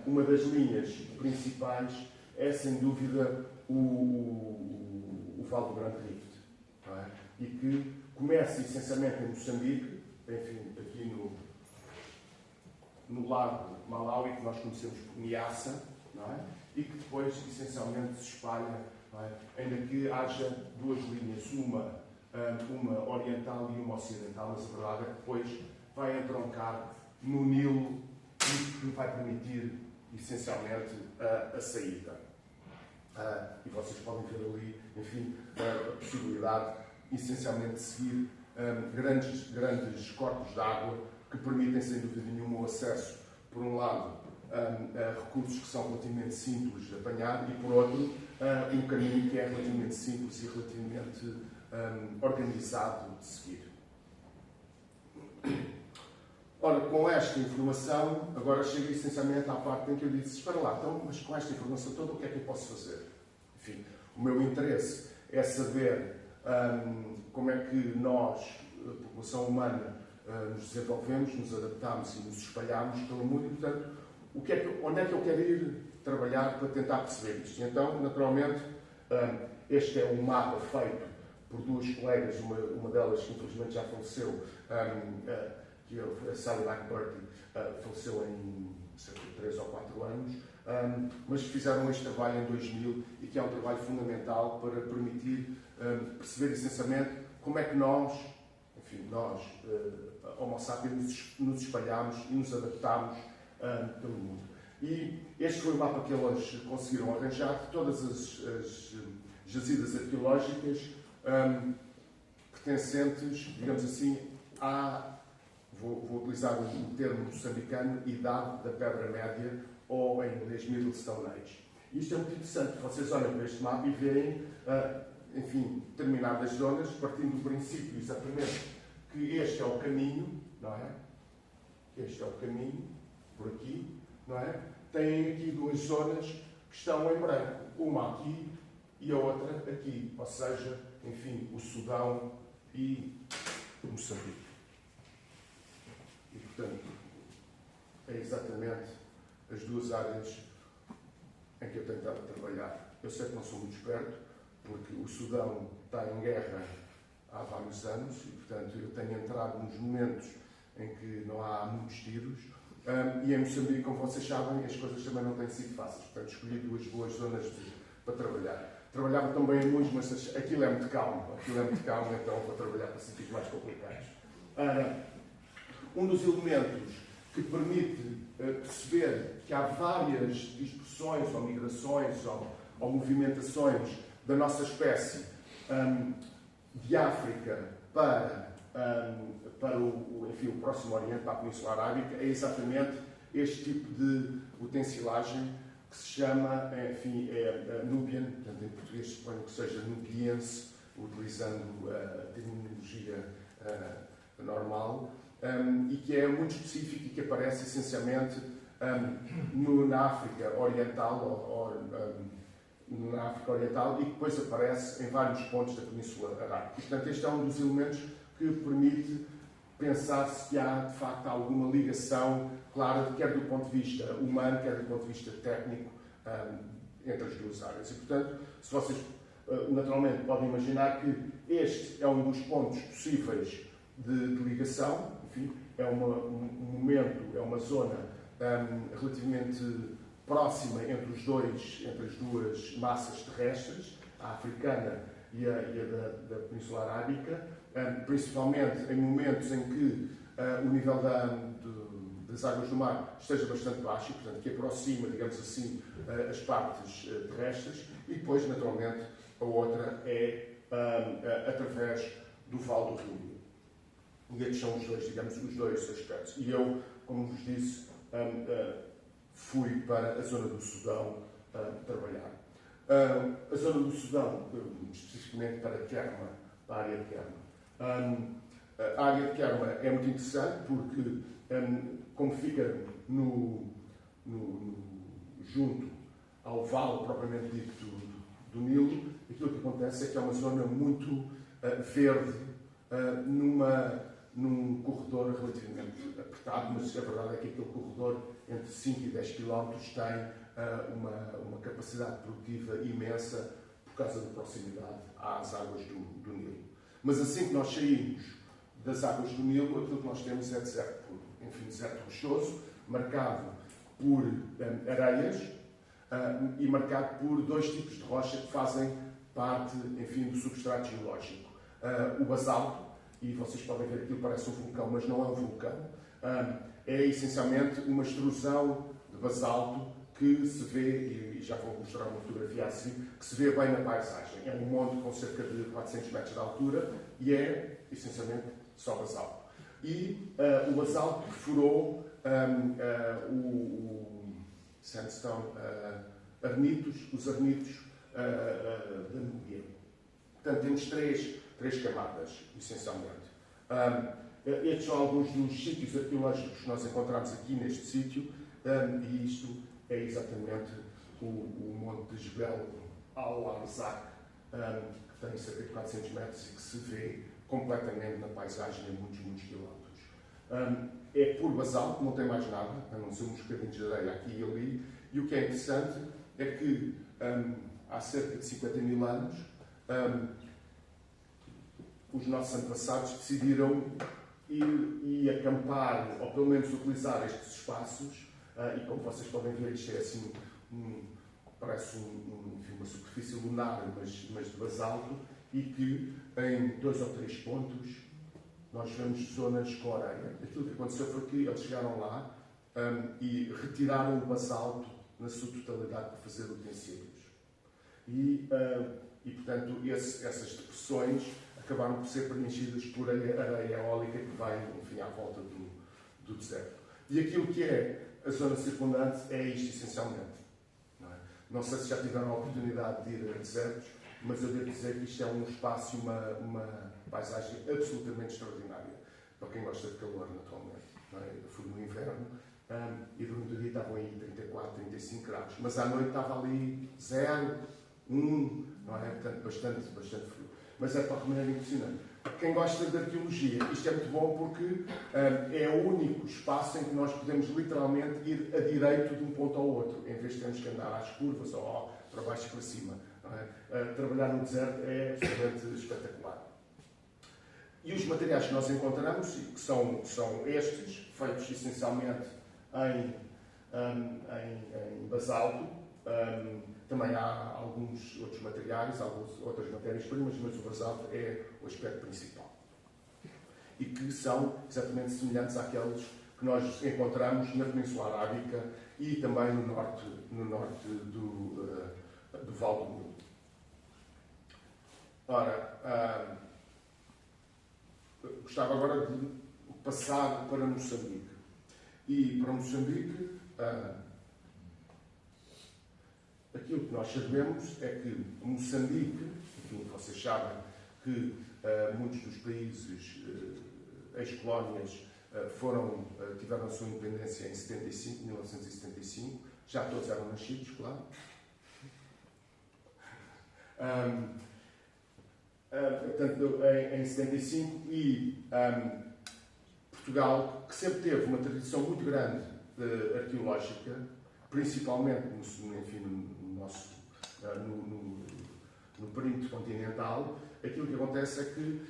uma das linhas principais é, sem dúvida, o Vale do Grande Rift, não é? E que começa essencialmente em Moçambique, enfim, aqui no lago Malawi, que nós conhecemos por Niassa, não é? E que depois essencialmente se espalha, não é? Ainda que haja duas linhas, uma oriental e uma ocidental, mas a verdade é que depois vai entroncar no Nilo e que vai permitir essencialmente a saída. E vocês podem ver ali enfim, a possibilidade, essencialmente, de seguir grandes corpos de água que permitem, sem dúvida nenhuma, o acesso, por um lado, a recursos que são relativamente simples de apanhar e, por outro, um caminho que é relativamente simples e relativamente organizado de seguir. Ora, com esta informação, agora chego essencialmente à parte em que eu disse: espera lá, então, mas com esta informação toda, o que é que eu posso fazer? Enfim, o meu interesse é saber como é que nós, a população humana, nos desenvolvemos, nos adaptamos e nos espalhamos pelo mundo e, portanto, onde é que eu quero ir trabalhar para tentar perceber isto? E então, naturalmente, este é um mapa feito por duas colegas, uma delas que infelizmente já faleceu, que é a Sally Blackburn, faleceu em cerca de 3 ou 4 anos, mas que fizeram este trabalho em 2000 e que é um trabalho fundamental para permitir perceber essencialmente como é que nós, enfim, nós, Homo sapiens, nos espalhamos e nos adaptamos pelo mundo. E este foi o mapa que elas conseguiram arranjar de todas as jazidas arqueológicas pertencentes, digamos assim, vou utilizar o termo moçambicano, idade da Pedra Média, ou em inglês Middle Stone Age. Isto é muito interessante. Vocês olham para este mapa e veem, enfim, determinadas zonas, partindo do princípio exatamente que este é o caminho, não é? Este é o caminho, por aqui, não é? Têm aqui duas zonas que estão em branco, uma aqui e a outra aqui, ou seja, enfim, o Sudão e o Moçambique. E, portanto, é exatamente as duas áreas em que eu tenho estado a trabalhar. Eu sei que não sou muito esperto, porque o Sudão está em guerra há vários anos e, portanto, eu tenho entrado nos momentos em que não há muitos tiros. E em Moçambique, como vocês sabem, as coisas também não têm sido fáceis. Portanto, escolhi duas boas zonas para trabalhar. Trabalhava também em muitos, mas aquilo é muito calmo. Então vou trabalhar para sítios mais complicados. Um dos elementos que permite perceber que há várias dispersões ou migrações ou movimentações da nossa espécie de África para o Próximo Oriente, para a Península Arábica, é exatamente este tipo de utensilagem que se chama, enfim, Nubian, portanto, em português suponho que seja nubiense, utilizando a terminologia normal, e que é muito específico e que aparece essencialmente na África Oriental, na África Oriental, e que depois aparece em vários pontos da Península Arábica. E, portanto, este é um dos elementos que permite pensar se há, de facto, alguma ligação clara, quer do ponto de vista humano, quer do ponto de vista técnico, entre as duas áreas. E, portanto, se vocês naturalmente podem imaginar que este é um dos pontos possíveis de ligação, enfim, é um momento, é uma zona relativamente próxima entre as duas massas terrestres, a africana e a da Península Arábica, principalmente em momentos em que o nível das águas do mar esteja bastante baixo, e, portanto, que aproxima, digamos assim, as partes terrestres, e depois, naturalmente, a outra é através do Vale do Rio. E estes são os dois aspectos. E eu, como vos disse, fui para a zona do Sudão trabalhar. A zona do Sudão, especificamente para Kerma, para a área de Kerma. A área de Kerma é muito interessante porque, como fica junto ao vale propriamente dito do Nilo, aquilo que acontece é que é uma zona muito verde, num corredor relativamente apertado, mas a verdade é que aquele corredor entre 5 e 10 km tem uma capacidade produtiva imensa por causa da proximidade às águas do Nilo. Mas assim que nós saímos das águas do Nilo, aquilo que nós temos é deserto puro. Enfim, deserto rochoso, marcado por areias e marcado por dois tipos de rocha que fazem parte, enfim, do substrato geológico. O basalto, e vocês podem ver que aquilo parece um vulcão, mas não é um vulcão, é essencialmente uma extrusão de basalto que se vê, e já vou mostrar uma fotografia assim, que se vê bem na paisagem. É um monte com cerca de 400 metros de altura e é, essencialmente, só basalto. E o basalto perfurou o sandstone, os arnitos da Núbia. Portanto, temos três camadas, essencialmente. Estes são alguns dos sítios arqueológicos que nós encontramos aqui neste sítio, e isto é exatamente o Monte de Jebel al-Arzaq, que tem cerca de 400 metros e que se vê completamente na paisagem a muitos quilómetros. É puro basalto, não tem mais nada, a não ser uns bocadinhos de areia aqui e ali, e o que é interessante é que há cerca de 50 mil anos os nossos antepassados decidiram ir acampar, ou pelo menos utilizar estes espaços, e como vocês podem ver, isto é assim, parece uma superfície lunar, mas de basalto, e que em 2 ou 3 pontos nós vemos zonas com areia. Aquilo que aconteceu foi que eles chegaram lá e retiraram o basalto na sua totalidade para fazer utensílios. E portanto, essas depressões acabaram por ser preenchidas por areia eólica que vai, enfim, à volta do deserto. E aquilo que é a zona circundante é isto, essencialmente. Não sei se já tiveram a oportunidade de ir a desertos, mas eu devo dizer que isto é um espaço e uma paisagem absolutamente extraordinária para quem gosta de calor, naturalmente. Eu fui no inverno e durante o dia estavam aí 34, 35 graus, mas à noite estava ali 0, 1, não é? Portanto, bastante frio. Mas é para maneira impressionante. Quem gosta de arqueologia, isto é muito bom porque é o único espaço em que nós podemos literalmente ir a direito de um ponto ao outro, em vez de termos que andar às curvas ou para baixo e para cima. Não é? Trabalhar no deserto é absolutamente espetacular. E os materiais que nós encontramos, que são estes, feitos essencialmente em basalto, também há alguns outros materiais, outras matérias-primas, mas o basalto é o aspecto principal. E que são exatamente semelhantes àqueles que nós encontramos na Península Arábica e também no norte do Vale do Nilo. Ora, gostava agora de passar para Moçambique. E para Moçambique, aquilo que nós sabemos é que Moçambique, enfim, vocês sabem que muitos dos países ex-colónias tiveram a sua independência em 1975, já todos eram nascidos, claro. Portanto, em 75, e Portugal, que sempre teve uma tradição muito grande arqueológica, principalmente no perímetro continental, aquilo que acontece é que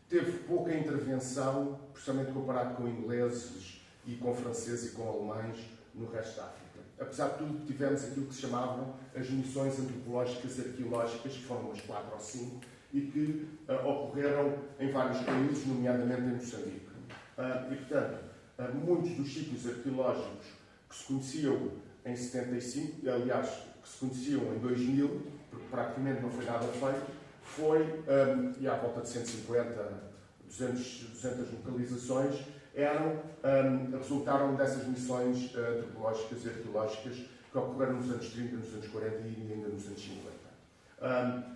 teve pouca intervenção, precisamente comparado com ingleses e com franceses e com alemães no resto da África. Apesar de tudo, tivemos aquilo que se chamavam as missões antropológicas arqueológicas, que foram umas 4 ou 5, e que ocorreram em vários países, nomeadamente em Moçambique. E, portanto, muitos dos sítios arqueológicos que se conheciam em 75, aliás, que se conheciam em 2000, porque praticamente não foi nada feito, e à volta de 150, 200 localizações, resultaram dessas missões antropológicas e arqueológicas que ocorreram nos anos 30, nos anos 40 e ainda nos anos 50.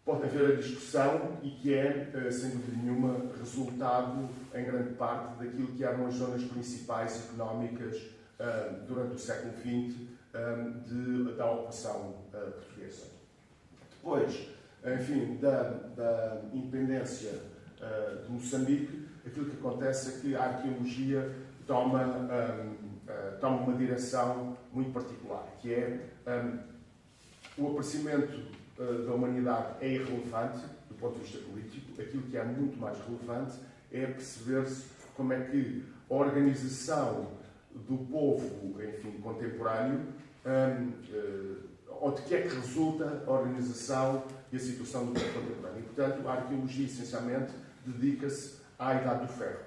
Pode haver a discussão, e que é, sem dúvida nenhuma, resultado, em grande parte, daquilo que eram as zonas principais económicas durante o século XX da ocupação portuguesa. Depois, enfim, da independência de Moçambique, aquilo que acontece é que a arqueologia toma uma direção muito particular, que é o aparecimento da humanidade é irrelevante do ponto de vista político. Aquilo que é muito mais relevante é perceber-se como é que a organização do povo, enfim, contemporâneo, ou de que é que resulta a organização e a situação do povo contemporâneo. E, portanto, a arqueologia, essencialmente, dedica-se à Idade do Ferro.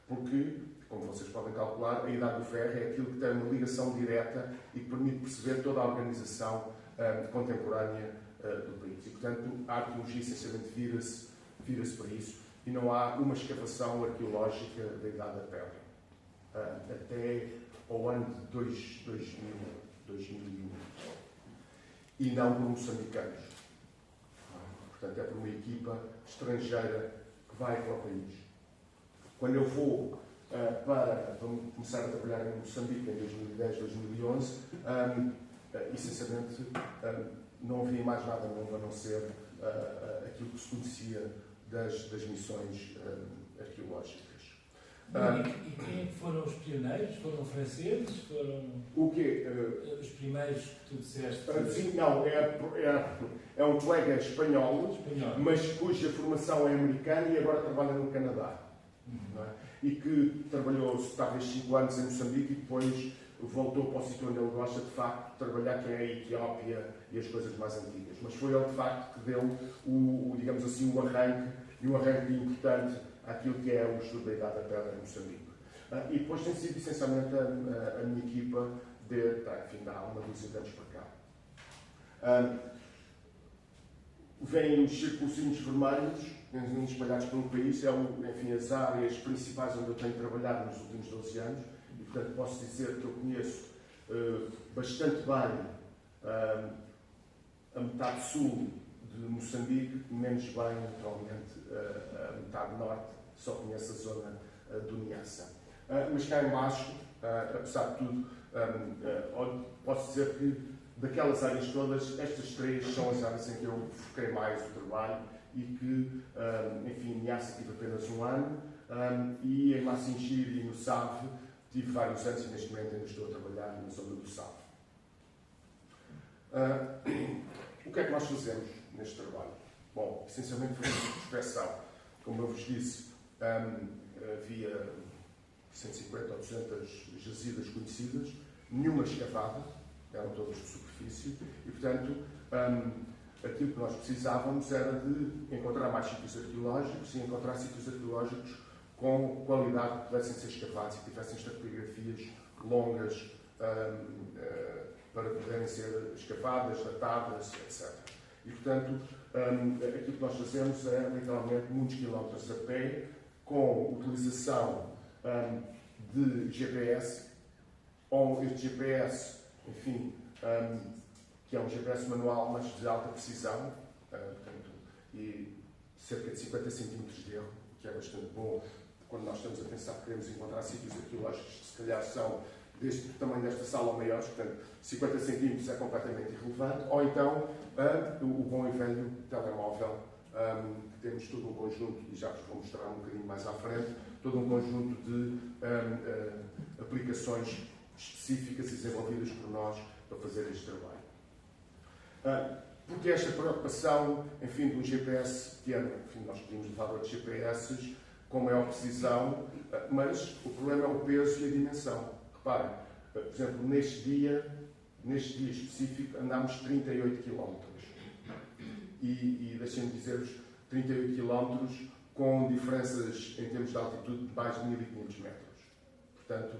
Porque como vocês podem calcular, a idade do ferro é aquilo que tem uma ligação direta e que permite perceber toda a organização contemporânea do país. E, portanto, a arqueologia essencialmente vira-se para isso e não há uma escavação arqueológica da idade da pedra até ao ano de 2001 e não por moçambicanos. Portanto, é por uma equipa estrangeira que vai para o país. Quando eu vou para começar a trabalhar em Moçambique em 2010, 2011, essencialmente não havia mais nada novo a não ser aquilo que se conhecia das missões arqueológicas. E quem foram os pioneiros? Foram franceses? Foram O quê? os primeiros que tu disseste? Sim, não, é um colega espanhol, Espanhol. mas cuja formação é americana e agora trabalha no Canadá. Não é? E que trabalhou talvez 5 anos em Moçambique e depois voltou para o sítio onde ele gosta de facto de trabalhar, que é a Etiópia e as coisas mais antigas. Mas foi ele de facto que deu digamos assim, o arranque importante àquilo que é o estudo da idade da pedra em Moçambique. E depois tem sido essencialmente a minha equipa há uma dúzia de anos para cá. Vêm os circulozinhos vermelhos, espalhados pelo país, enfim, as áreas principais onde eu tenho trabalhado nos últimos 12 anos, e portanto posso dizer que eu conheço bastante bem a metade sul de Moçambique, menos bem, naturalmente, a metade norte, só conheço a zona do Niassa. Mas cá em baixo, apesar de tudo, posso dizer que daquelas áreas todas, estas 3 são as áreas em que eu foquei mais o trabalho e que, enfim, em Niassa tive apenas 1 ano e em Massinchir e no SAV tive vários anos e neste momento ainda estou a trabalhar na zona do SAV. O que é que nós fazemos neste trabalho? Bom, essencialmente fazemos prospeção. Como eu vos disse, havia 150 ou 200 jazidas conhecidas, nenhuma escavada, eram todas de superfície, e portanto aquilo que nós precisávamos era de encontrar mais sítios arqueológicos e encontrar sítios arqueológicos com qualidade que pudessem ser escavados e que tivessem estratigrafias longas para poderem ser escavadas, datadas, etc. E portanto aquilo que nós fazemos é literalmente muitos quilómetros a pé, com utilização de GPS, ou este GPS, enfim, que é um GPS manual, mas de alta precisão, portanto, e cerca de 50 centímetros de erro, que é bastante bom quando nós estamos a pensar que queremos encontrar sítios arqueológicos que se calhar são deste tamanho desta sala ou maiores, portanto, 50 centímetros é completamente irrelevante, ou então o bom e velho telemóvel, que temos todo um conjunto, e já vos vou mostrar um bocadinho mais à frente, todo um conjunto de aplicações específicas e desenvolvidas por nós para fazer este trabalho. Porque esta preocupação, enfim, de um GPS pequeno, enfim, nós podíamos levar outros GPS com maior precisão, mas o problema é o peso e a dimensão. Reparem, por exemplo, neste dia específico, andámos 38 km. E deixem-me dizer-vos, 38 km com diferenças em termos de altitude de mais de 1500 metros. Portanto,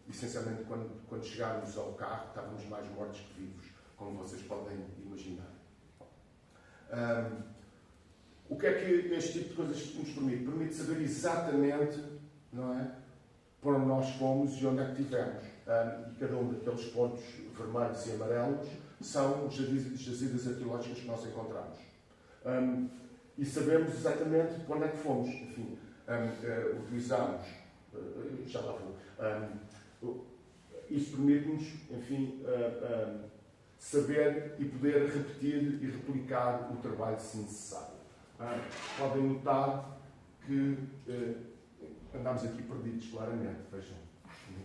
essencialmente, quando chegámos ao carro, estávamos mais mortos que vivos, como vocês podem imaginar. O que é que este tipo de coisas nos permite? Permite saber exatamente, não é, para onde nós fomos e onde é que estivemos. E cada um daqueles pontos vermelhos e amarelos são jazidas arqueológicas que nós encontramos. E sabemos exatamente para onde é que fomos. Enfim, utilizamos, já lá vou. Isso permite-nos, enfim, saber e poder repetir e replicar o trabalho se necessário. Podem notar que andámos aqui perdidos, claramente. Vejam,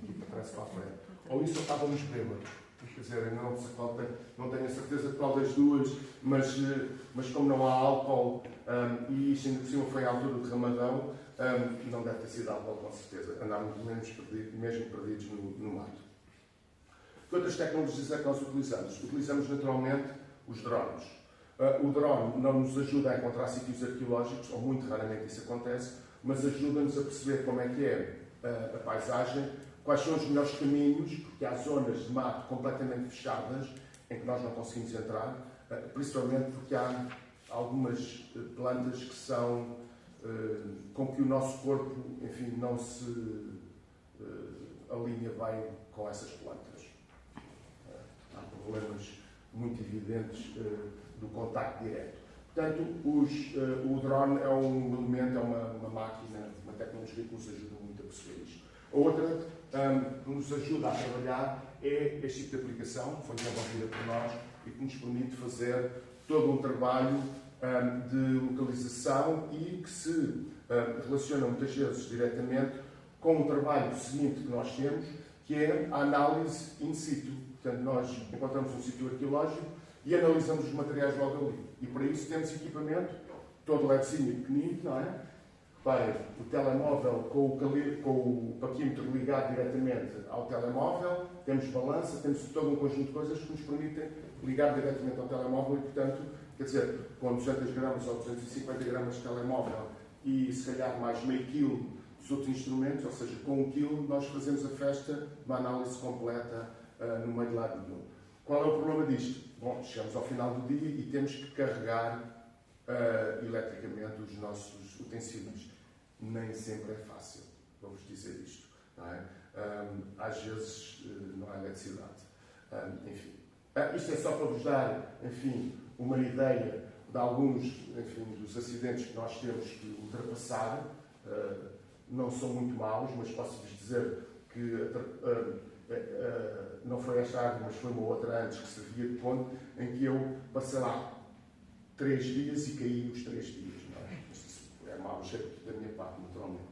aqui para trás para a frente. Ou isso ou estávamos bêbados. Quer dizer, ainda não tenho a certeza de qual das duas, mas como não há álcool, e isto ainda por cima foi à altura de Ramadão, não deve ter sido álcool com certeza. Andámos mesmo perdidos no mato. Que outras tecnologias é que nós utilizamos? Utilizamos naturalmente os drones. O drone não nos ajuda a encontrar sítios arqueológicos, ou muito raramente isso acontece, mas ajuda-nos a perceber como é que é a paisagem, quais são os melhores caminhos, porque há zonas de mato completamente fechadas em que nós não conseguimos entrar, principalmente porque há algumas plantas que são com que o nosso corpo, enfim, não se alinha bem com essas plantas. Há problemas muito evidentes do contacto direto. Portanto, o drone é um elemento, é uma máquina, uma tecnologia que nos ajuda muito a perceber isto. A outra que nos ajuda a trabalhar é este tipo de aplicação, que foi desenvolvida por nós e que nos permite fazer todo um trabalho de localização e que se relaciona muitas vezes diretamente com o trabalho seguinte que nós temos, que é a análise in situ. Portanto, nós encontramos um sítio arqueológico e analisamos os materiais logo ali. E para isso temos equipamento, todo levezinho e pequenino, não é? Reparem, o telemóvel com o paquímetro ligado diretamente ao telemóvel, temos balança, temos todo um conjunto de coisas que nos permitem ligar diretamente ao telemóvel e, portanto, quer dizer, com 200 gramas ou 250 gramas de telemóvel e se calhar mais meio quilo dos outros instrumentos, ou seja, com 1 quilo nós fazemos a festa de uma análise completa no meio de lado nenhum. Qual é o problema disto? Bom, chegamos ao final do dia e temos que carregar eletricamente os nossos utensílios. Nem sempre é fácil, vamos dizer isto. Não é? Às vezes não há eletricidade. Enfim. Isto é só para vos dar, enfim, uma ideia de alguns, enfim, dos acidentes que nós temos que ultrapassar. Não são muito maus, mas posso-vos dizer que não foi esta árvore, mas foi uma outra antes que servia de ponte, em que eu passei lá 3 dias e caí os 3 dias. Não é? Isso é mau jeito da minha parte, naturalmente.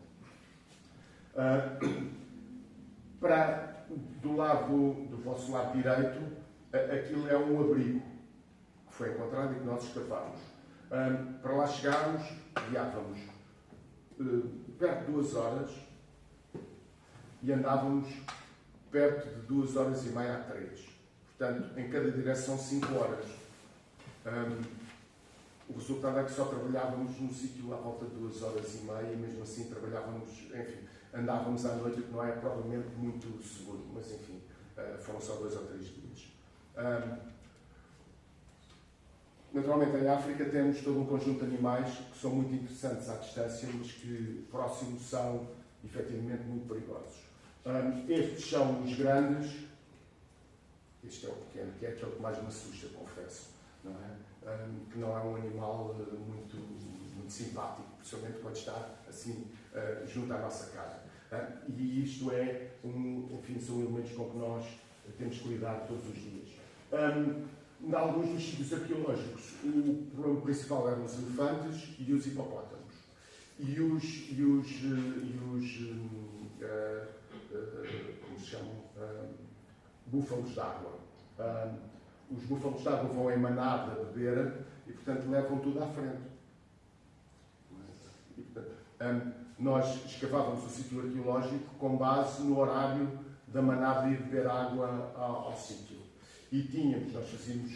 Do vosso lado direito, aquilo é um abrigo que foi encontrado e que nós escavámos. Para lá chegarmos, guiávamos perto de 2 horas e andávamos perto de 2 horas e meia a 3. Portanto, em cada direção 5 horas. O resultado é que só trabalhávamos num sítio à volta de 2 horas e meia e mesmo assim trabalhávamos, enfim, andávamos à noite, o que não é provavelmente muito seguro, mas enfim, foram só 2 ou 3 dias. Naturalmente, em África temos todo um conjunto de animais que são muito interessantes à distância, mas que próximos são, efetivamente, muito perigosos. Estes são os grandes, este é o pequeno, que é aquele que mais me assusta, confesso, não é? Que não é um animal muito simpático, principalmente quando está assim junto à nossa cara. E isto é, enfim, são elementos com que nós temos que lidar todos os dias. Em alguns dos sítios arqueológicos, o problema principal eram os elefantes e os hipopótamos. E os como se chamam? Búfalos d'água. Os búfalos d'água vão em manada beber e, portanto, levam tudo à frente. E, portanto, nós escavávamos o sítio arqueológico com base no horário da manada ir beber água ao sítio. E nós fazíamos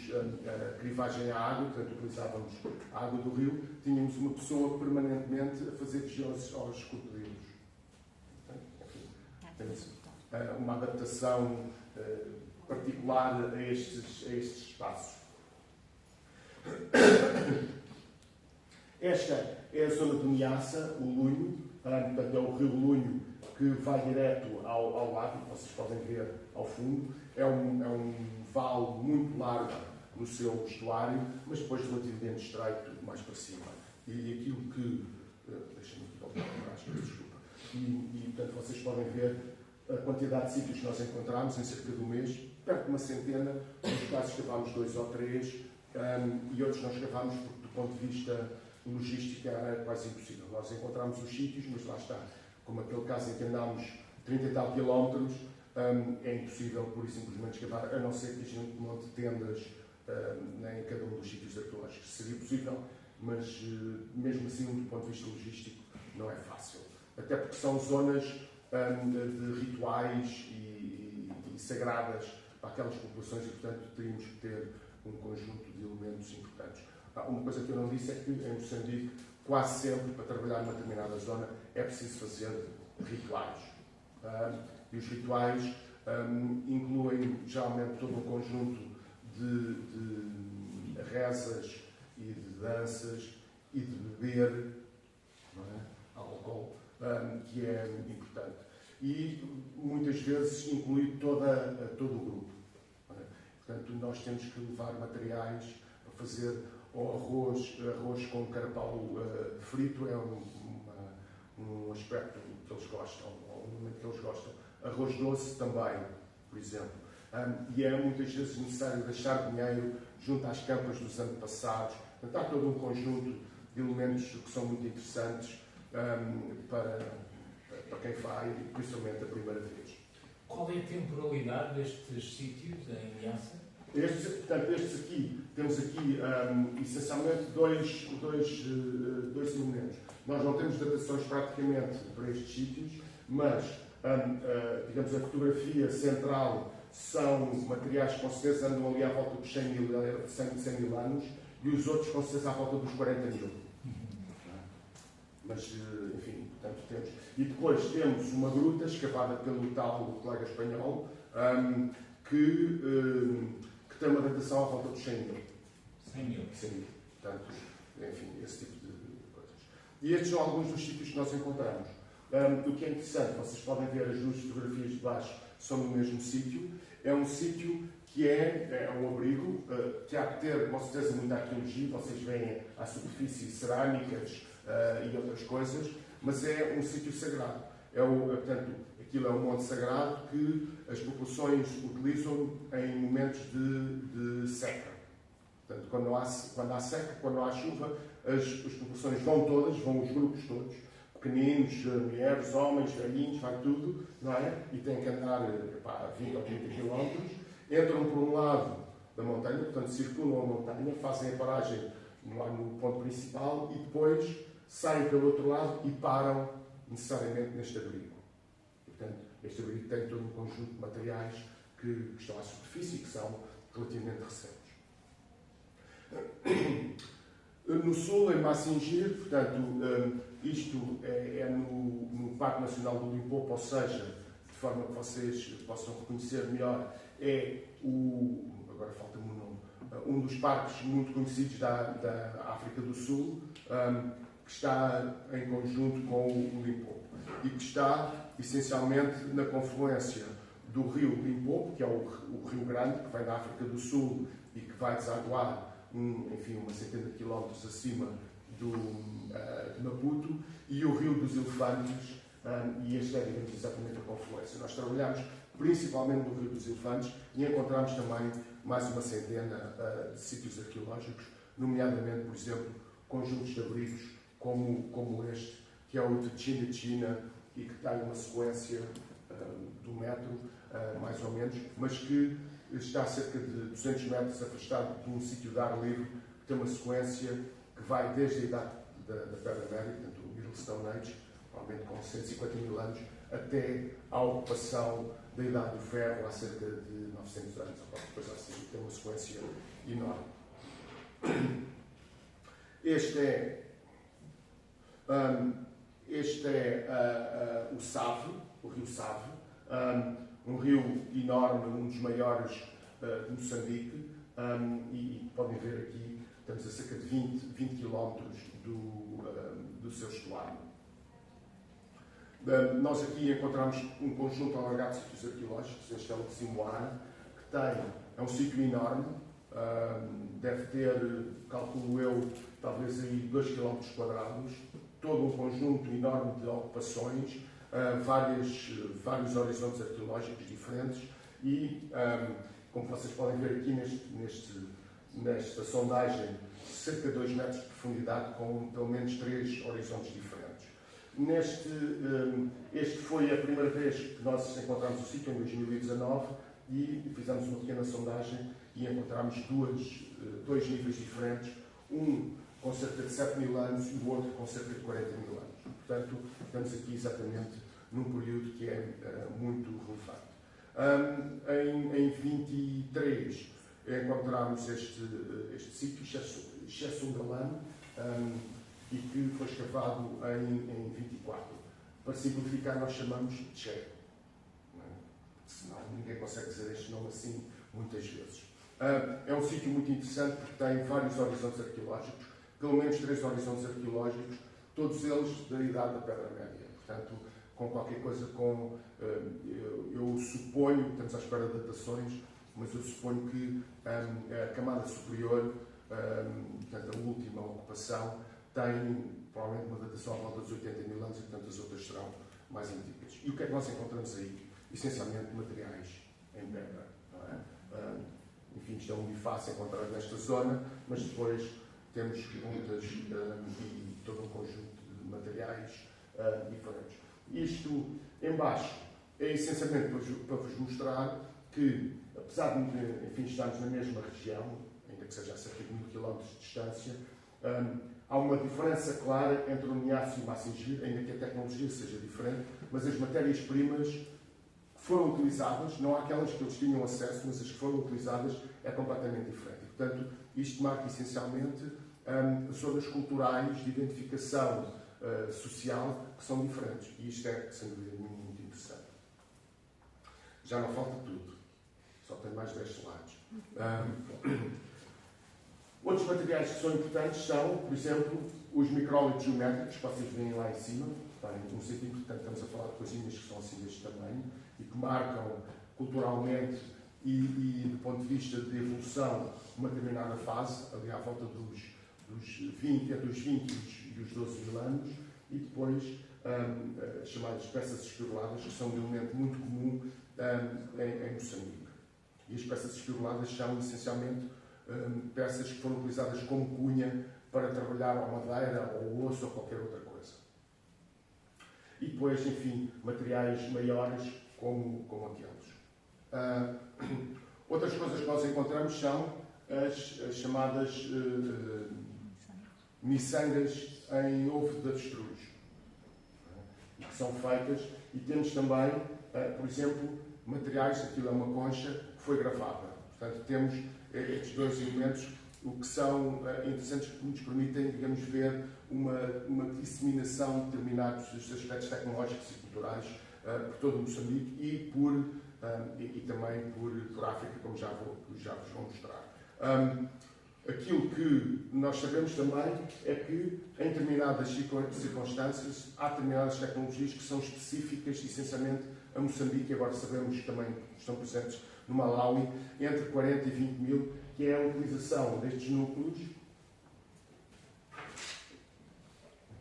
a crivagem à água, portanto, utilizávamos a água do rio, tínhamos uma pessoa permanentemente a fazer vigilância aos crocodilos. Uma adaptação particular a estes espaços. Esta é a zona de Niassa, o Lunho, portanto é o rio Lunho que vai direto ao lago, que vocês podem ver ao fundo. É um vale muito largo no seu estuário, mas depois relativamente estreito mais para cima. E aquilo que... Deixa-me aqui voltar para trás, desculpa. E, portanto, vocês podem ver a quantidade de sítios que nós encontramos em cerca de um mês, perto de uma centena. Nos casos escavámos 2 ou 3 e outros não escavámos porque, do ponto de vista logístico, era quase impossível. Nós encontramos os sítios, mas lá está. Como aquele caso em que andámos 30 e tal quilómetros, é impossível, pura e simplesmente, escavar, a não ser que a gente monte tendas em cada um dos sítios arqueológicos. Seria possível, mas mesmo assim, do ponto de vista logístico, não é fácil. Até porque são zonas de rituais e sagradas para aquelas populações e, portanto, teríamos que ter um conjunto de elementos importantes. Uma coisa que eu não disse é que em Moçambique, quase sempre, para trabalhar numa determinada zona, é preciso fazer rituais. E os rituais incluem geralmente todo um conjunto de rezas e de danças e de beber, não é? Álcool, que é importante. E muitas vezes inclui todo o grupo. Não é? Portanto, nós temos que levar materiais para fazer ou arroz com carapau frito, é um aspecto que eles gostam, ou um elemento que eles gostam. Arroz doce também, por exemplo. E é muitas vezes necessário deixar dinheiro junto às campas dos antepassados. Portanto, há todo um conjunto de elementos que são muito interessantes para quem vai, principalmente a primeira vez. Qual é a temporalidade destes sítios em Lhasa? Estes aqui, temos aqui essencialmente dois elementos. Nós não temos datações praticamente para estes sítios, mas, digamos, a fotografia central são materiais que com certeza andam ali à volta dos 100 mil anos e os outros com certeza à volta dos 40 mil. Mas, enfim, portanto, temos. E depois temos uma gruta escavada pelo tal colega espanhol que tem uma datação à volta dos 100 mil. 100 mil. 100 mil. Portanto, enfim, esse tipo de coisas. E estes são alguns dos sítios que nós encontramos. O que é interessante, vocês podem ver as duas fotografias de baixo, são no mesmo sítio. É um sítio que é um abrigo, que há que ter, com certeza, muita arqueologia. Vocês veem à superfície cerâmicas e outras coisas, mas é um sítio sagrado. Portanto, aquilo é um monte sagrado que as populações utilizam em momentos de seca. Portanto, quando há seca, quando há chuva, as populações vão os grupos todos, pequeninos, mulheres, homens, velhinhos, vai tudo, não é? E têm que andar 20 ou 30 quilómetros, entram por um lado da montanha, portanto, circulam a montanha, fazem a paragem lá no ponto principal e depois saem pelo outro lado e param necessariamente neste abrigo. Portanto, este abrigo tem todo um conjunto de materiais que estão à superfície e que são relativamente recentes. No sul, em Massinjir, portanto, isto é no Parque Nacional do Limpopo, ou seja, de forma que vocês possam reconhecer melhor, agora falta-me o nome, um dos parques muito conhecidos da África do Sul, que está em conjunto com o Limpopo e que está essencialmente na confluência do rio Limpopo, que é o Rio Grande, que vem da África do Sul e que vai desaguar uma centena de quilómetros acima de Maputo, e o Rio dos Elefantes, e este é, digamos, exatamente a confluência. Nós trabalhamos principalmente no Rio dos Elefantes e encontramos também mais uma centena de sítios arqueológicos, nomeadamente, por exemplo, conjuntos de abrigos como este, que é o de China, e que tem uma sequência do metro, mais ou menos, mas que está a cerca de 200 metros afastado de um sítio de ar livre, que tem uma sequência que vai desde a idade da Pedra Média, portanto, o Middle Stone Age, provavelmente com 150 mil anos, até à ocupação da Idade do Ferro, há cerca de 900 anos, ou qualquer coisa assim, tem uma sequência enorme. Este é o Save, o rio Save, um rio enorme, um dos maiores de Moçambique, e podem ver aqui, estamos a cerca de 20 km do seu estuário. Nós aqui encontramos um conjunto alargado de sítios arqueológicos. Este é o de Simoara, que é um sítio enorme, deve ter, calculo eu, talvez aí 2 km quadrados, todo um conjunto enorme de ocupações, vários horizontes arqueológicos diferentes e, como vocês podem ver aqui nesta sondagem, cerca de 2 metros de profundidade com pelo menos 3 horizontes diferentes. Este foi a primeira vez que nós encontramos o sítio, em 2019, e fizemos uma pequena sondagem e encontramos dois níveis diferentes, um com cerca de 7 mil anos e o outro com cerca de 40 mil anos. Portanto, estamos aqui exatamente num período que é muito relevante. Em 23 encontramos este sítio, Chessungalan, e que foi escavado em 24. Para simplificar, nós chamamos de Che. não é? Senão ninguém consegue dizer este nome assim muitas vezes. É um sítio muito interessante porque tem vários horizontes arqueológicos, pelo menos 3 horizontes arqueológicos, todos eles da idade da Pedra Média. Portanto, com qualquer coisa com... eu suponho, estamos à espera de datações, mas eu suponho que a camada superior, portanto, a última ocupação, tem provavelmente uma datação à volta dos 80 mil anos e, portanto, as outras serão mais antigas. E o que é que nós encontramos aí? Essencialmente materiais em pedra. Não é? Enfim, isto é muito fácil encontrar nesta zona, mas depois temos muitas e todo um conjunto de materiais diferentes. Isto, em baixo, é essencialmente para vos mostrar que, apesar de, enfim, estarmos na mesma região, ainda que seja a cerca de 1000 km de distância, há uma diferença clara entre o Niácio e o Massingir, ainda que a tecnologia seja diferente, mas as matérias-primas que foram utilizadas, não há aquelas que eles tinham acesso, mas as que foram utilizadas é completamente diferente. E, portanto, isto marca essencialmente zonas culturais de identificação social que são diferentes. E isto é, sem dúvida, muito interessante. Já não falta tudo. Só tem mais 10 slides. Outros materiais que são importantes são, por exemplo, os micrólitos geométricos, que vocês veem lá em cima. Tem 1 centímetro, portanto, estamos a falar de coisinhas que são assim deste tamanho e que marcam culturalmente e do ponto de vista de evolução uma determinada fase, ali à volta dos 20 e os 12 mil anos, e depois as chamadas peças espiruladas, que são um elemento muito comum em Moçambique. E as peças espiruladas são essencialmente peças que foram utilizadas como cunha para trabalhar a madeira, ou o osso, ou qualquer outra coisa. E depois, enfim, materiais maiores como aqueles. Outras coisas que nós encontramos são as chamadas miçangas em ovo de avestruz, que são feitas, e temos também, por exemplo, materiais, aquilo é uma concha que foi gravada. Portanto, temos estes 2 elementos, o que são interessantes, que nos permitem, digamos, ver uma disseminação de determinados aspectos tecnológicos e culturais por todo o Moçambique e também por África, como já vos vou mostrar. Aquilo que nós sabemos também é que, em determinadas circunstâncias, há determinadas tecnologias que são específicas, essencialmente, a Moçambique, e agora sabemos que também estão presentes no Malawi, entre 40 e 20 mil, que é a utilização destes núcleos,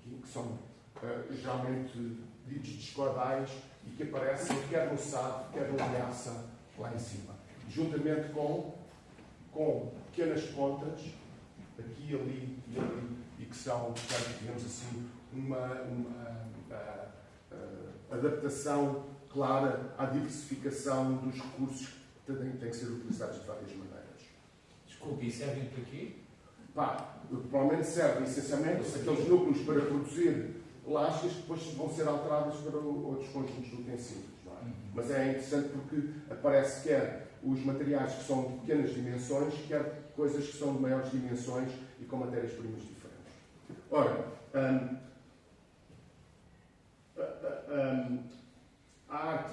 que são geralmente ditos discordais e que aparecem quer no SAD, quer no Lhasa, lá em cima, juntamente com pequenas pontas, aqui, ali e ali, e que são, portanto, digamos assim, uma adaptação clara à diversificação dos recursos que têm que ser utilizados de várias maneiras. Desculpe, e servem para quê? Provavelmente servem essencialmente aqueles núcleos para produzir lascas que depois vão ser alteradas para outros conjuntos de utensílios. Não é? Mas é interessante porque aparece quer os materiais que são de pequenas dimensões, quer coisas que são de maiores dimensões e com matérias-primas diferentes. Ora, a arte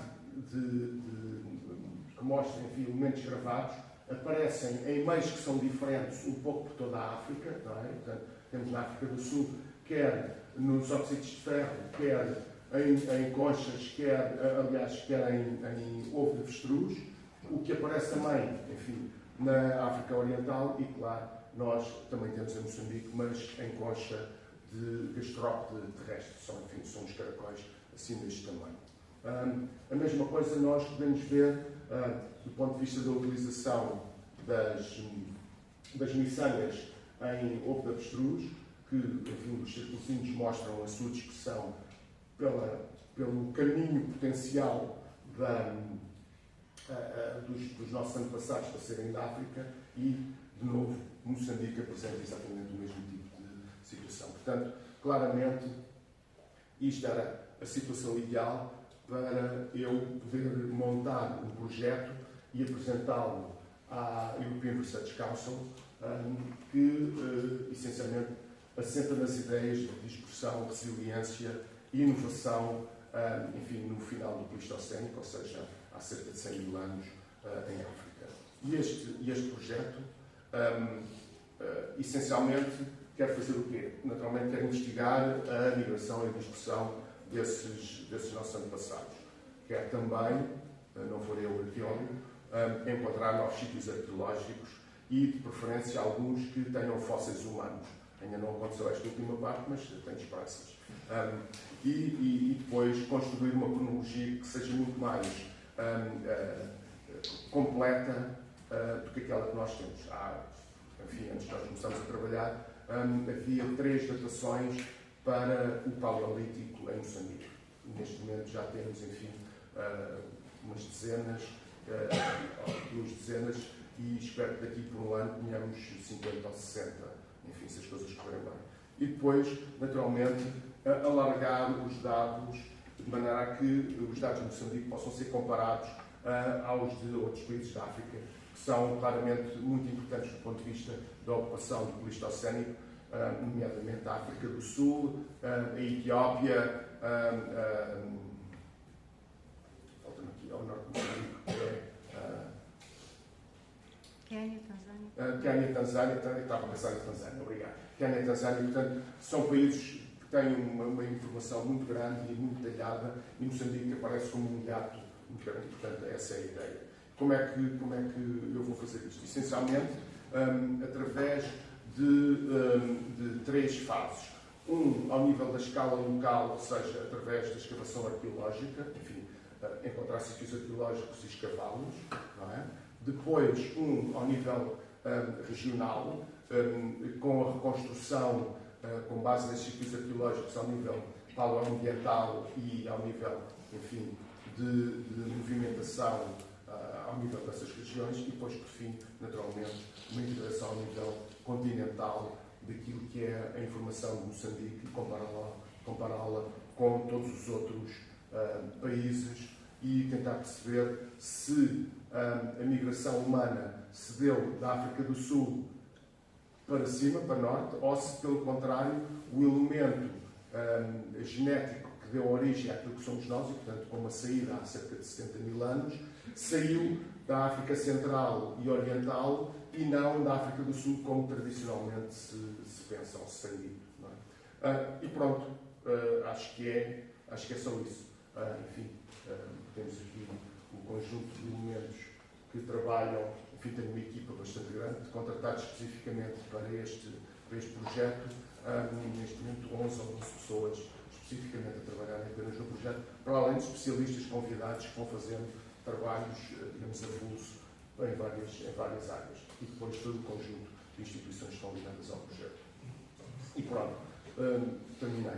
que mostra, enfim, elementos gravados aparecem em meios que são diferentes um pouco por toda a África. Não é? Portanto, temos na África do Sul, quer nos óxidos de ferro, quer em conchas, quer em ovo de avestruz, o que aparece também, enfim, na África Oriental e, claro, nós também temos em Moçambique, mas em concha de gastrópode terrestre, são os caracóis assim deste tamanho. A mesma coisa nós podemos ver do ponto de vista da utilização das miçangas em ovo de avestruz, que, enfim, os circuncinhos mostram a sua dispersão pelo caminho potencial dos nossos antepassados para serem da África e, de novo, Moçambique apresenta exatamente o mesmo tipo de situação. Portanto, claramente, isto era a situação ideal para eu poder montar um projeto e apresentá-lo à European Research Council, que, essencialmente, assenta nas ideias de dispersão, resiliência e inovação enfim, no final do Pleistocénico, ou seja, há cerca de 100 mil anos em África. E este projeto, essencialmente, quer fazer o quê? Naturalmente, quer investigar a migração e a dispersão desses nossos antepassados. Quer também, não for eu arqueólogo, encontrar novos sítios arqueológicos e, de preferência, alguns que tenham fósseis humanos. Ainda não aconteceu esta última parte, mas tenho esperanças. E depois construir uma cronologia que seja muito mais completa do que aquela que nós temos. Enfim, antes de nós começarmos a trabalhar, havia 3 datações para o Paleolítico em Moçambique. Neste momento já temos, enfim, umas dezenas, 2 dezenas, e espero que daqui por um ano tenhamos 50 ou 60, enfim, se as coisas correrem bem. E depois, naturalmente, alargar os dados de maneira a que os dados de Moçambique possam ser comparados aos de outros países da África, que são claramente muito importantes do ponto de vista da ocupação do Pleistocénico, nomeadamente a África do Sul, a Etiópia, falta-me aqui ao norte de Moçambique, Quênia, Tanzânia. Quênia, Tanzânia, estava a pensar em Tanzânia, obrigado. Quênia e Tanzânia, portanto, são países que têm uma informação muito grande e muito detalhada, e Moçambique aparece como um hiato muito grande, portanto, essa é a ideia. Como é que eu vou fazer isto? Essencialmente, através de 3 fases. Ao nível da escala local, ou seja, através da escavação arqueológica, enfim, encontrar sítios arqueológicos e escavá-los, não é? Depois, ao nível regional, com a reconstrução com base nesses sítios arqueológicos ao nível paleoambiental e ao nível, enfim, de movimentação ao nível dessas regiões, e depois, por fim, naturalmente, uma integração ao nível continental daquilo que é a informação de Moçambique e compará-la com todos os outros países e tentar perceber se a migração humana se deu da África do Sul para cima, para norte, ou se, pelo contrário, o elemento genético que deu origem àquilo que somos nós, e, portanto, com uma saída há cerca de 70 mil anos, saiu da África Central e Oriental e não da África do Sul, como tradicionalmente se pensa ou se tem dito. Não é? E pronto, acho que é só isso. Enfim, temos aqui um conjunto de elementos que trabalham, enfim, tem uma equipa bastante grande, contratados especificamente para este projeto. Neste momento, 11 ou 12 pessoas especificamente a trabalhar apenas no projeto, para além de especialistas convidados que vão fazendo trabalhos, digamos, avulso em várias áreas. E depois todo o conjunto de instituições que estão ligadas ao projeto. E pronto, terminei.